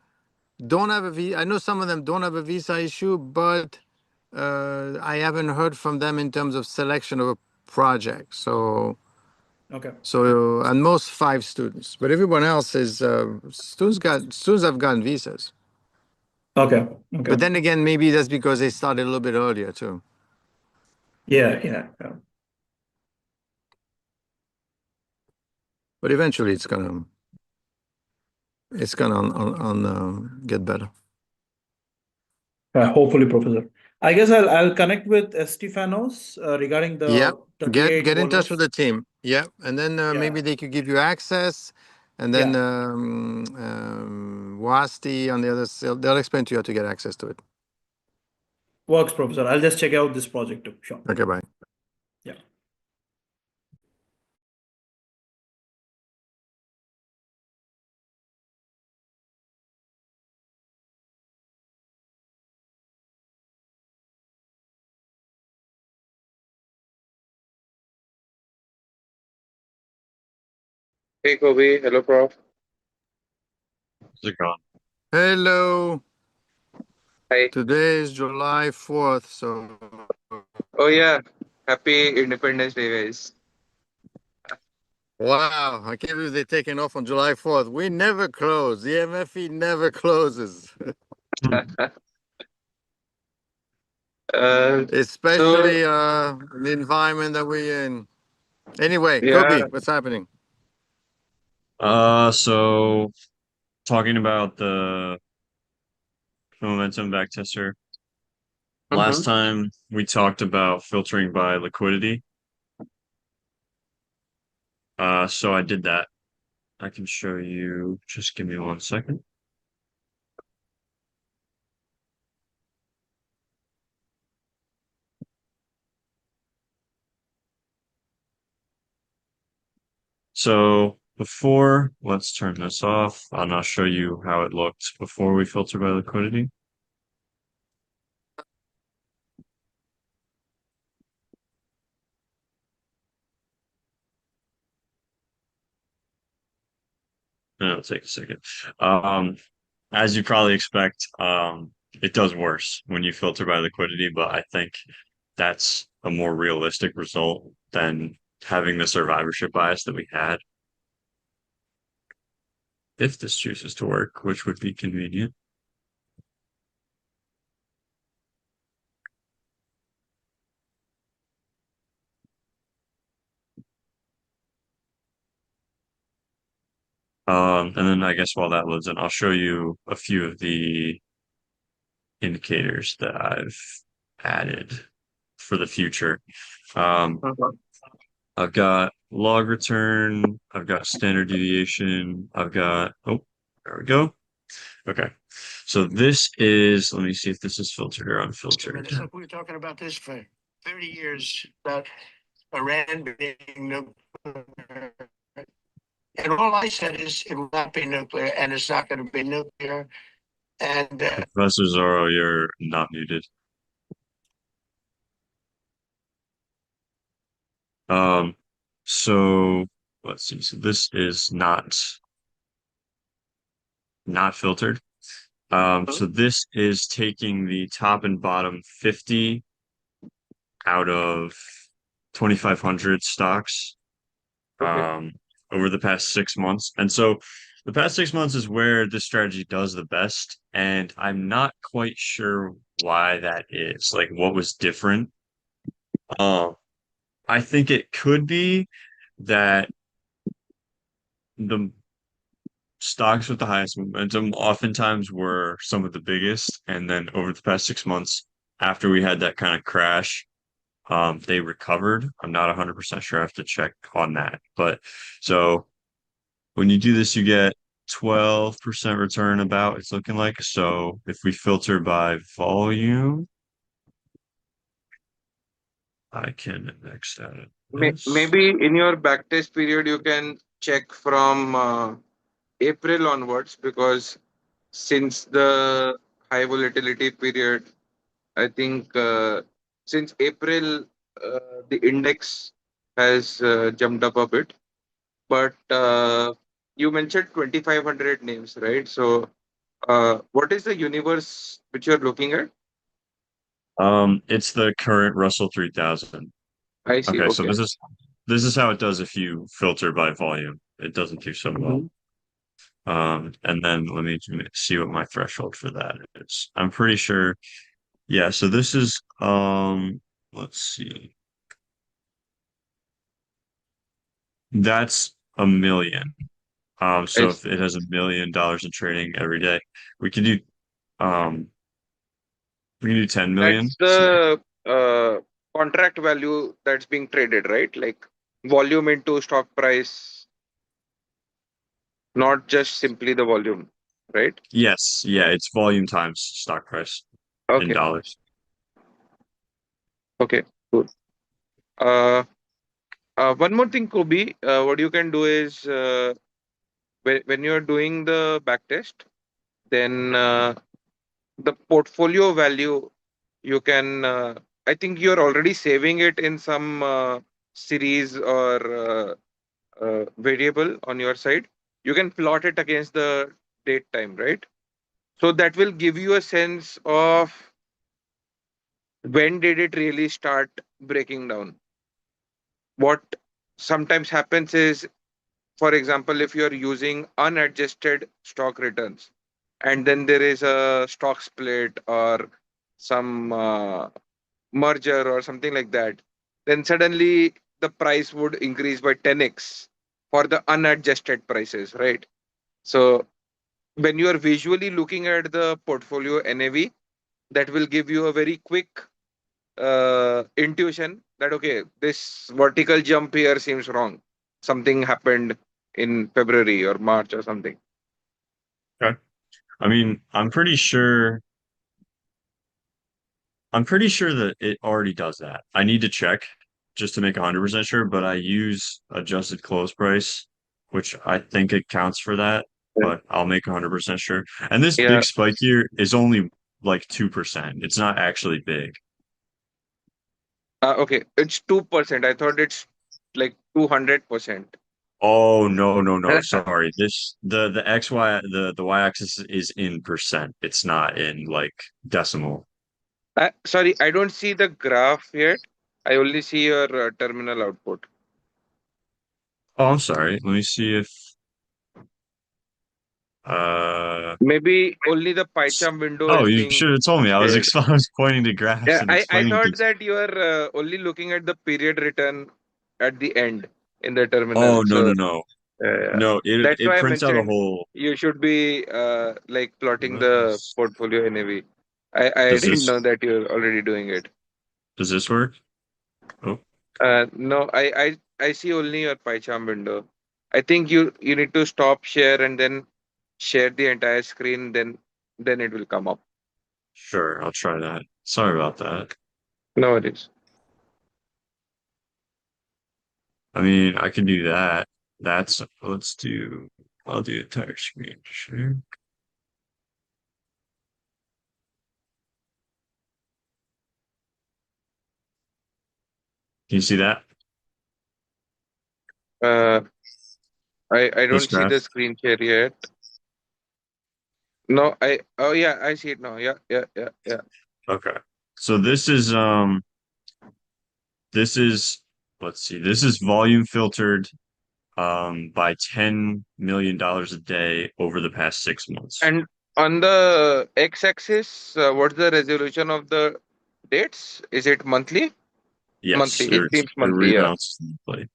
don't have a visa. I know some of them don't have a visa issue, but I haven't heard from them in terms of selection of a project. So, Okay. and most 5 students, but everyone else is students have gotten visas. Okay. But then again, maybe that's because they started a little bit earlier too. Yeah. But eventually, it's gonna get better. Hopefully, Professor. I guess I'll connect with Estefanos regarding the 38 Get in touch VOLOS. with the team. Yeah, and then maybe they could give you access, and then Wasti on the other side, they'll explain to you how to get access to it. Works, Professor. I'll just check out this project too. Sure. Okay, bye. Yeah. Hey Kobe, hello Prof. How's it going? Hello. Hi. Today is July 4th, so. Oh yeah, happy Independence Day, guys. Wow, I can't believe they're taking off on July 4th. We never close. The MFE never closes. Especially the environment that we're in. Anyway, Yeah. Kobe, what's happening? So talking about the momentum backtester. Last time we talked about filtering by liquidity. So I did that. I can show you, just give me 1 second. So before, let's turn this off, and I'll show you how it looked before we filter by liquidity. And it'll take a second. As you probably expect, it does worse when you filter by liquidity, but I think that's a more realistic result than having the survivorship bias that we had. If this chooses to work, which would be convenient. And then I guess while that loads in, I'll show you a few of the indicators that I've added for the future. I've got log return, I've got standard deviation, I've got, oh, there we go. Okay. So this is, let me see if this is filtered or unfiltered. We were talking about this for 30 years, about Iran being nuclear. And all I said is it will not be nuclear and it's not going to be nuclear. And Professor Zorro, you're not muted. So let's see. So this is not filtered. So this is taking the top and bottom 50 out of 2,500 stocks over the past 6 months. And so the past 6 months is where this strategy does the best. And I'm not quite sure why that is, like what was different. I think it could be that the stocks with the highest momentum oftentimes were some of the biggest. And then over the past 6 months, after we had that kind of crash, they recovered. I'm not 100% sure. I have to check on that. But so when you do this, you get 12% return about, it's looking like. So if we filter by volume, I can X out it. Maybe in your backtest period, you can check from April onwards, because since the high volatility period, I think since April, the index has jumped up a bit. But you mentioned 2,500 names, right? So what is the universe which you're looking at? It's the current Russell 3000. I see. Okay, so Okay. this is how it does if you filter by volume. It doesn't do so well. And then let me see what my threshold for that is. I'm pretty sure. Yeah, so this is let's see. That's 1 million. So if it has $1 million in trading every day, we can do 10 million. That's the contract value that's being traded, right? Like volume into stock price, not just simply the volume, right? Yes, yeah, it's volume times stock price in dollars. Okay, good. One more thing, Kobe, what you can do is when you're doing the backtest, then the portfolio value, you can, I think you're already saving it in some series or variable on your side. You can plot it against the date time, right? So that will give you a sense of when did it really start breaking down. What sometimes happens is, for example, if you're using unadjusted stock returns and then there is a stock split or some merger or something like that, then suddenly the price would increase by 10x for the unadjusted prices, right? So when you are visually looking at the portfolio NAV, that will give you a very quick intuition that, okay, this vertical jump here seems wrong. Something happened in February or March or something. Okay. I mean, I'm pretty sure that it already does that. I need to check just to make 100% sure, but I use adjusted close price, which I think it counts for that, but I'll make 100% sure. And this Yeah. big spike here is only like 2%. It's not actually big. Okay, it's 2%. I thought it's like 200%. Oh, no. Sorry. The XY, the y-axis is in percent. It's not in like decimal. Sorry, I don't see the graph yet. I only see your terminal output. Oh, I'm sorry. Let me see if maybe only the PyCharm window oh, is you being should have told me. I shared. was pointing to graphs Yeah, and I explaining thought things. that you are only looking at the period return at the end in the terminal. Oh, So no. No, that's it why I prints out a mentioned whole. you should be like plotting the Let's- portfolio NAV. I Does didn't this know that you're already doing it. does this work? Oh, No, I see only your PyCharm window. I think you need to stop share and then share the entire screen. Then it will come up. sure. I'll try that. Sorry about that. No worries. I mean, I can do that. I'll do entire screen share. Can you see that? I This don't see graph? the screen share yet. No, oh yeah, I see it now. Yeah. Okay. So this is let's see, this is volume filtered by $10 million a day over the past 6 months. And on the x-axis, what's the resolution of the dates? Is it monthly? Yes, Monthly. It seems it monthly. Yeah. rebounds monthly.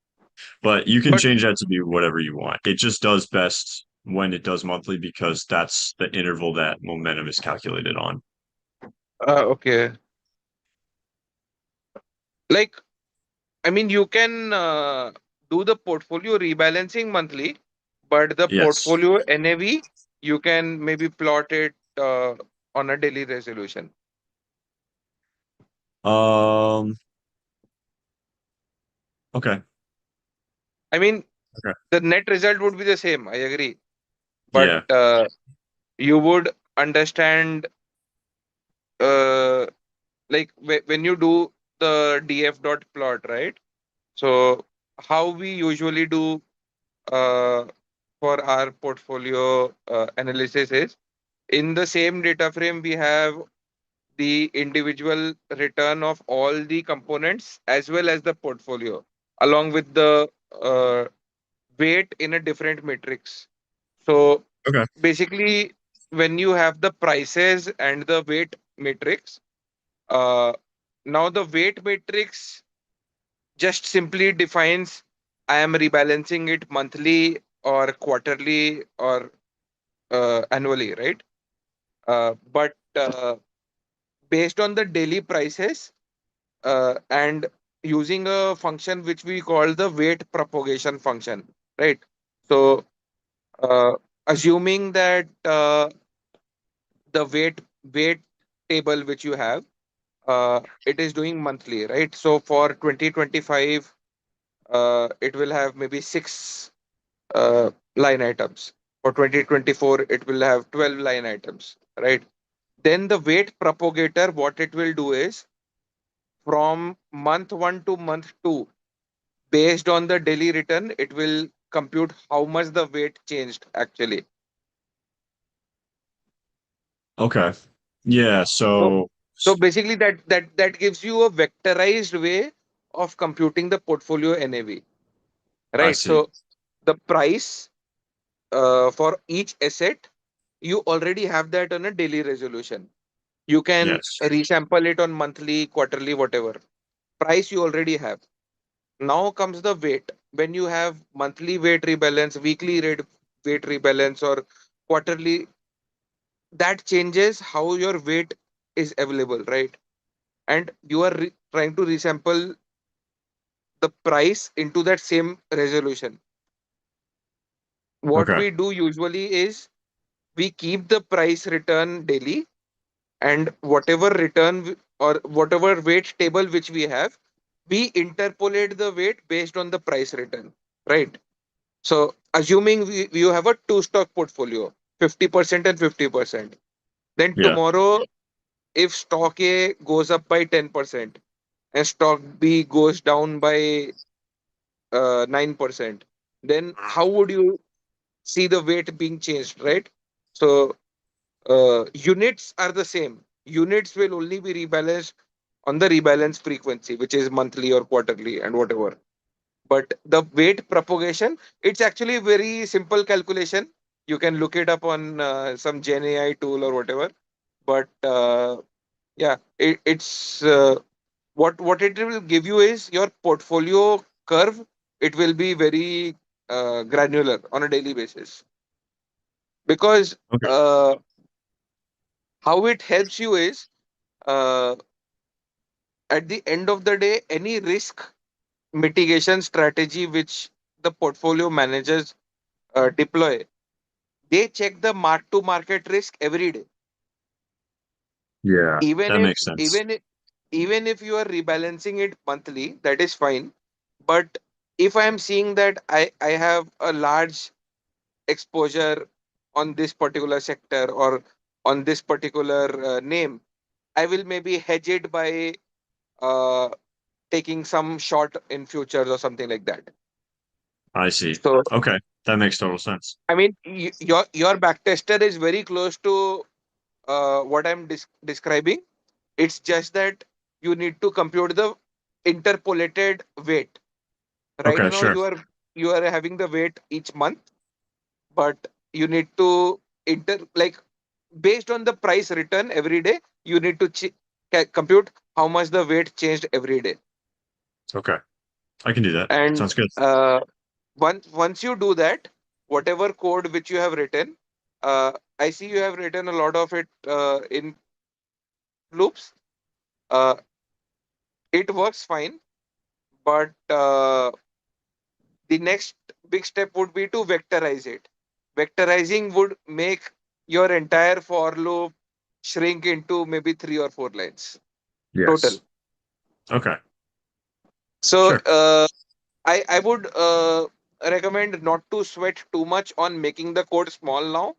But you can change that to be whatever you want. It just does best when it does monthly because that's the interval that momentum is calculated on. Okay. Like, I mean, you can do the portfolio rebalancing monthly, but the Yes. portfolio NAV, you can maybe plot it on a daily resolution. Okay. I mean, Okay. the net result would be the same. I agree. But you would understand, like when you do the df dot plot, right? So how we usually do for our portfolio analysis is in the same data frame we have the individual return of all the components as well as the portfolio along with the weight in a different matrix. So basically when you have the prices and the weight matrix, now the weight matrix just simply defines I am rebalancing it monthly or quarterly or annually, right? But based on the daily prices and using a function which we call the weight propagation function, right? So assuming that the weight table which you have, it is doing monthly, right? So for 2025, it will have maybe 6 line items. For 2024, it will have 12 line items, right? Then the weight propagator, what it will do is from month 1 to month 2, based on the daily return, it will compute how much the weight changed actually. Okay. Yeah, so basically that gives you a vectorized way of computing the portfolio NAV. Right. see. So the price for each asset, you already have that on a daily resolution. You can resample it on monthly, quarterly, whatever. Price you already have. Now comes the weight. When you have monthly weight rebalance, weekly weight rebalance, or quarterly, that changes how your weight is available, right? And you are trying to resample the price into that same resolution. What Okay. we do usually is we keep the price return daily, and whatever return or whatever weight table which we have, we interpolate the weight based on the price return, right? So assuming you have a two stock portfolio, 50% and 50%, then Yeah. tomorrow if stock A goes up by 10% and stock B goes down by 9%, then how would you see the weight being changed, right? So units are the same. Units will only be rebalanced on the rebalance frequency, which is monthly or quarterly and whatever. But the weight propagation, it's actually very simple calculation. You can look it up on some Gen AI tool or whatever. But yeah, it's what it will give you is your portfolio curve. It will be very granular on a daily basis, because Okay. how it helps you is uh, at the end of the day, any risk mitigation strategy which the portfolio managers deploy, they check the mark to market risk every day. Yeah, Even that if makes sense. even if you are rebalancing it monthly, that is fine. But if I am seeing that I have a large exposure on this particular sector or on this particular name, I will maybe hedge it by uh, taking some short in futures or something like that. I see. So Okay, that makes total sense. I mean, your backtester is very close to what I'm describing. It's just that you need to compute the interpolated weight. Right Okay, now, sure. you are having the weight each month, but you need to based on the price return every day. You need to compute how much the weight changed every day. Okay, I can do that. And Sounds good. once you do that, whatever code which you have written, I see you have written a lot of it in loops. Uh, it works fine, but the next big step would be to vectorize it. Vectorizing would make your entire for loop shrink into maybe 3 or 4 lines total. Yes. Okay, So sure. I would recommend not to sweat too much on making the code small now.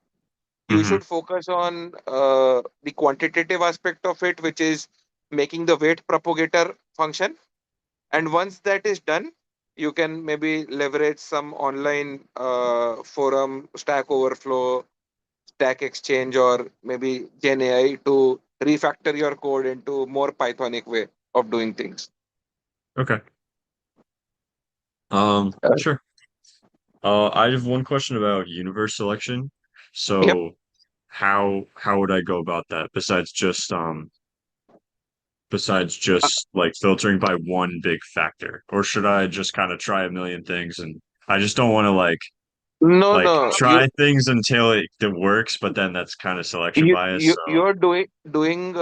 You Mm-hmm. should focus on the quantitative aspect of it, which is making the weight propagator function. And once that is done, you can maybe leverage some online forum, Stack Overflow, Stack Exchange, or maybe Gen AI to refactor your code into more Pythonic way of doing things. Okay. Uh, Sure. I have one question about universe selection. yep. So how would I go about that besides just like filtering by one big factor? Or should I just kind of try a million things and I just don't want to No, like no, try things until it works, but then that's kind of selection bias. So you're doing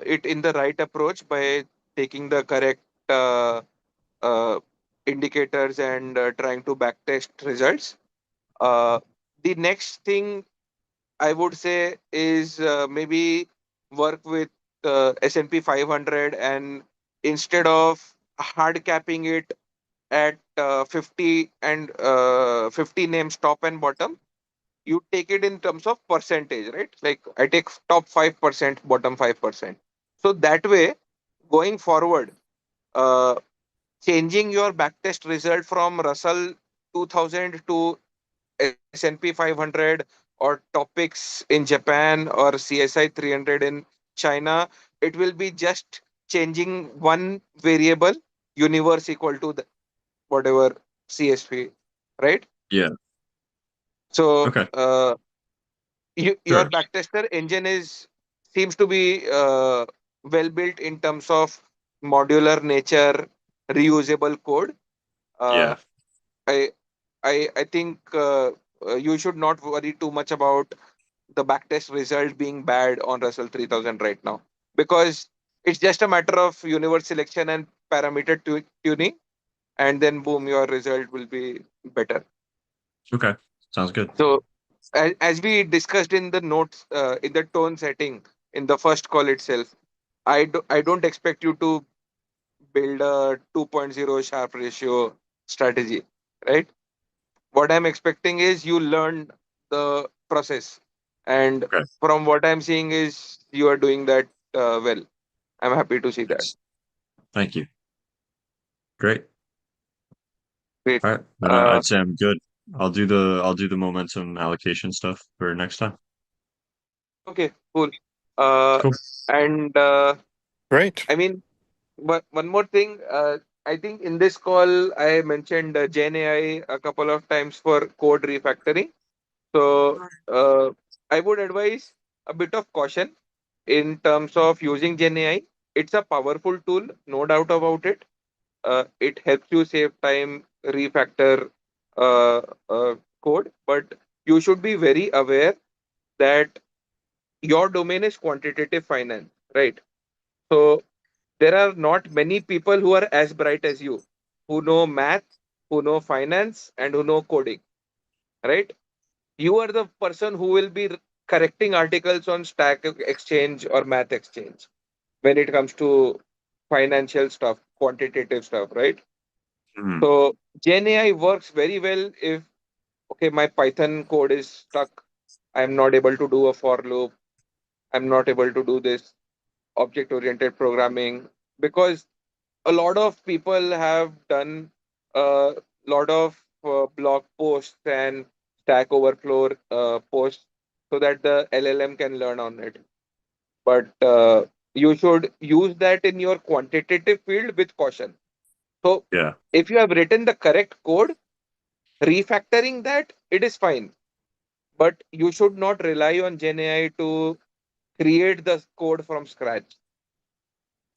it in the right approach by taking the correct uh, uh, indicators and trying to backtest results. Uh, the next thing I would say is maybe work with S&P 500, and instead of hard capping it at 50 and 50 names top and bottom, you take it in terms of percentage, right? Like I take top 5%, bottom 5%. So that way, going forward, uh, changing your backtest result from Russell 2000 to S&P 500 or topics in Japan or CSI 300 in China, it will be just changing one variable, universe equal to whatever CSP, right? yeah. So Okay. your Sure. backtester engine is seems to be well built in terms of modular nature, reusable code. Uh, Yeah. I I think you should not worry too much about the backtest result being bad on Russell 3000 right now, because it's just a matter of universe selection and parameter tuning, and then boom, your result will be better. Okay, sounds good. So as we discussed in the notes, in the tone setting in the first call itself, I don't expect you to build a 2.0 sharp ratio strategy, right? What I'm expecting is you learn the process, and Okay. from what I'm seeing is you are doing that well. I'm happy to see that. Thank you. Great. Great. All right, then I'd say I'm good. I'll do the momentum allocation stuff for next time. Okay, cool. Uh, Cool. and Great. I mean, one more thing. I think in this call I mentioned Gen AI a couple of times for code refactoring. So I would advise a bit of caution in terms of using Gen AI. It's a powerful tool, no doubt about it. It helps you save time, refactor uh, code, but you should be very aware that your domain is quantitative finance, right? So there are not many people who are as bright as you, who know math, who know finance, and who know coding, right? You are the person who will be correcting articles on Stack Exchange or Math Exchange when it comes to financial stuff, quantitative stuff, right? Mhm. So Gen AI works very well if, okay, my Python code is stuck. I'm not able to do a for loop. I'm not able to do this object oriented programming, because a lot of people have done a lot of blog posts and Stack Overflow posts so that the LLM can learn on it. But you should use that in your quantitative field with caution. So Yeah. if you have written the correct code, refactoring that, it is fine. But you should not rely on Gen AI to create the code from scratch.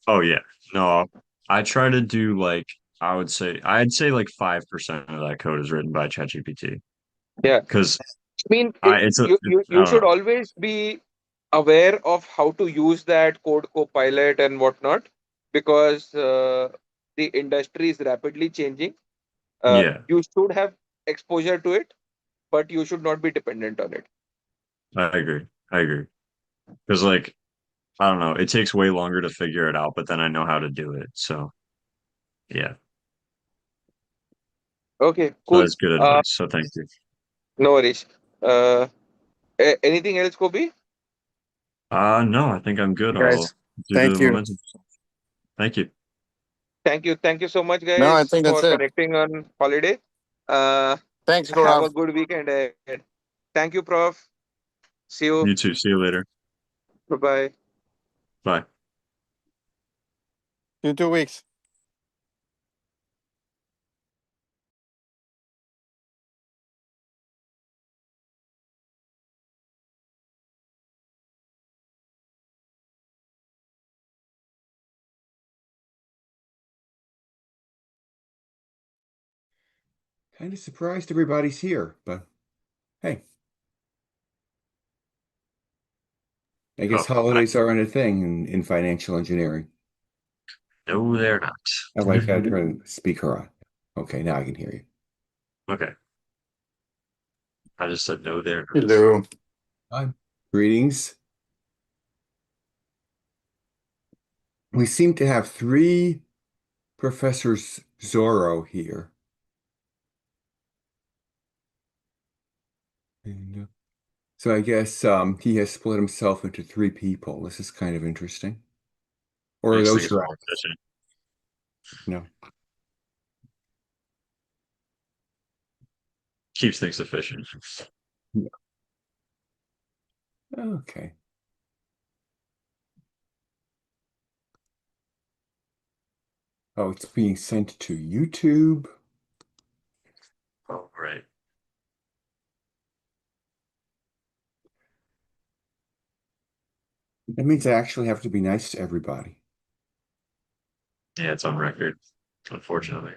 Oh yeah. No, I try to do like I'd say like 5% of that code is written by ChatGPT. Yeah. Because I mean, it's a you I don't should know. always be aware of how to use that code copilot and whatnot, because the industry is rapidly changing. Yeah, You should have exposure to it, but you should not be dependent on it. I agree. I agree. Because like I don't know, it takes way longer to figure it out, but then I know how to do it. So yeah. Okay, So cool. that's good advice. So thank you. No worries. Uh, Anything else, Kobe? No, I think I'm good. Guys, I'll do the thank you. momentum. Thank you. Thank you so much, No, I guys, think that's for it. connecting on holiday. Uh, Thanks, have a Gaurav. good weekend ahead. Thank you, Prof. See you. You too. See you later. Bye bye. Bye. See you in 2 weeks. Kind of surprised everybody's here, but hey, I guess Oh, holidays aren't a thing in financial engineering. no, they're not. I like that. Turn the speaker on. Okay, now I can hear you. Okay. I just said no, they're not. Hello. Hi. Greetings. We seem to have three Professors Zorro here. And, so I guess he has split himself into three people. This is kind of interesting. Or are Makes those things your more efficient. no? Keeps things efficient. No. Okay. Oh, it's being sent to YouTube. Oh, right. That means I actually have to be nice to everybody. Yeah, it's on record, unfortunately.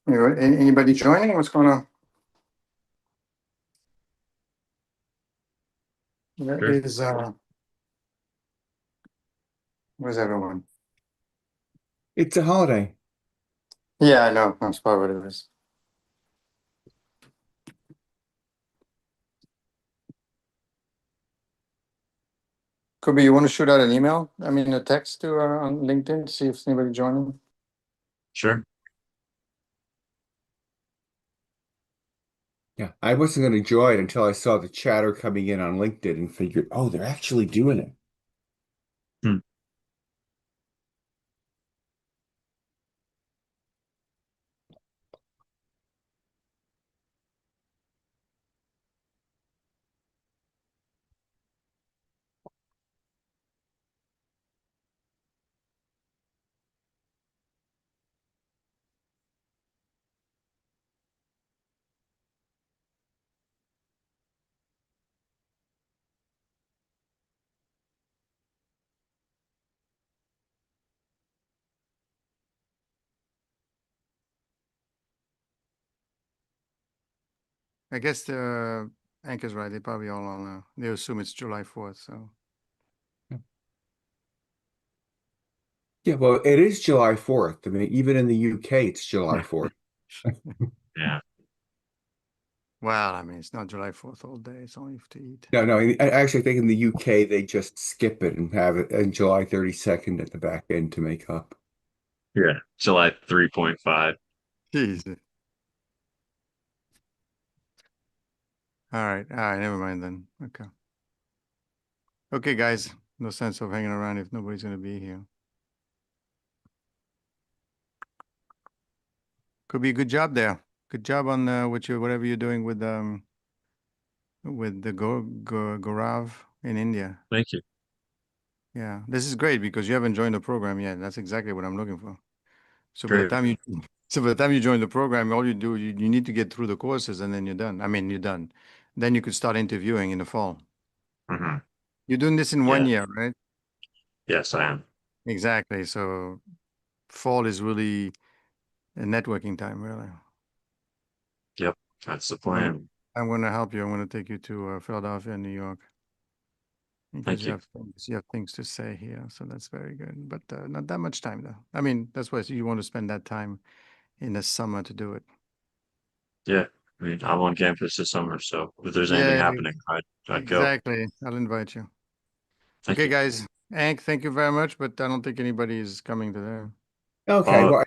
Anybody joining? What's going on? Where Sure. is where's everyone? It's a holiday. Yeah, I know. That's probably what it is. Kobe, you want to shoot out an email? I mean, a text to on LinkedIn, see if anybody joining. Sure. Yeah, I wasn't going to join until I saw the chatter coming in on LinkedIn and figured, oh, they're actually doing it. I guess the Anchor's right. They probably all on. They assume it's July 4th. So Yeah, well, it is July 4th. I mean, even in the UK, it's July 4th. Yeah. well, I mean, it's not July 4th all day. It's only to eat. No, I actually think in the UK they just skip it and have it on July 32nd at the back end to make up. Yeah. July 3.5. Jesus. All right, never mind then. Okay. Okay, guys. No sense of hanging around if nobody's gonna be here. Could be a good job there. Good job on whatever you're doing with the Gaurav in India. Thank you. Yeah, this is great because you haven't joined the program yet. That's exactly what I'm looking for. So by the Great. time you join the program, all you do you need to get through the courses and then you're done. I mean, you're done. Then you could start interviewing in the fall. Mhm. You're doing this in 1 Yeah. year, right? Yes, I am. Exactly. So fall is really a networking time, really. Yep. That's the plan. I'm going to help you. I'm going to take you to Philadelphia and New York because Thank you you. have things to say here. So that's very good. But not that much time, though. I mean, that's why you want to spend that time in the summer to do it. Yeah. I mean, I'm on campus this summer, so if there's anything Yeah, happening, I'd go. exactly. I'll invite you. Thank Okay, you. guys. Hank, thank you very much. But I don't think anybody is coming today. Okay, well,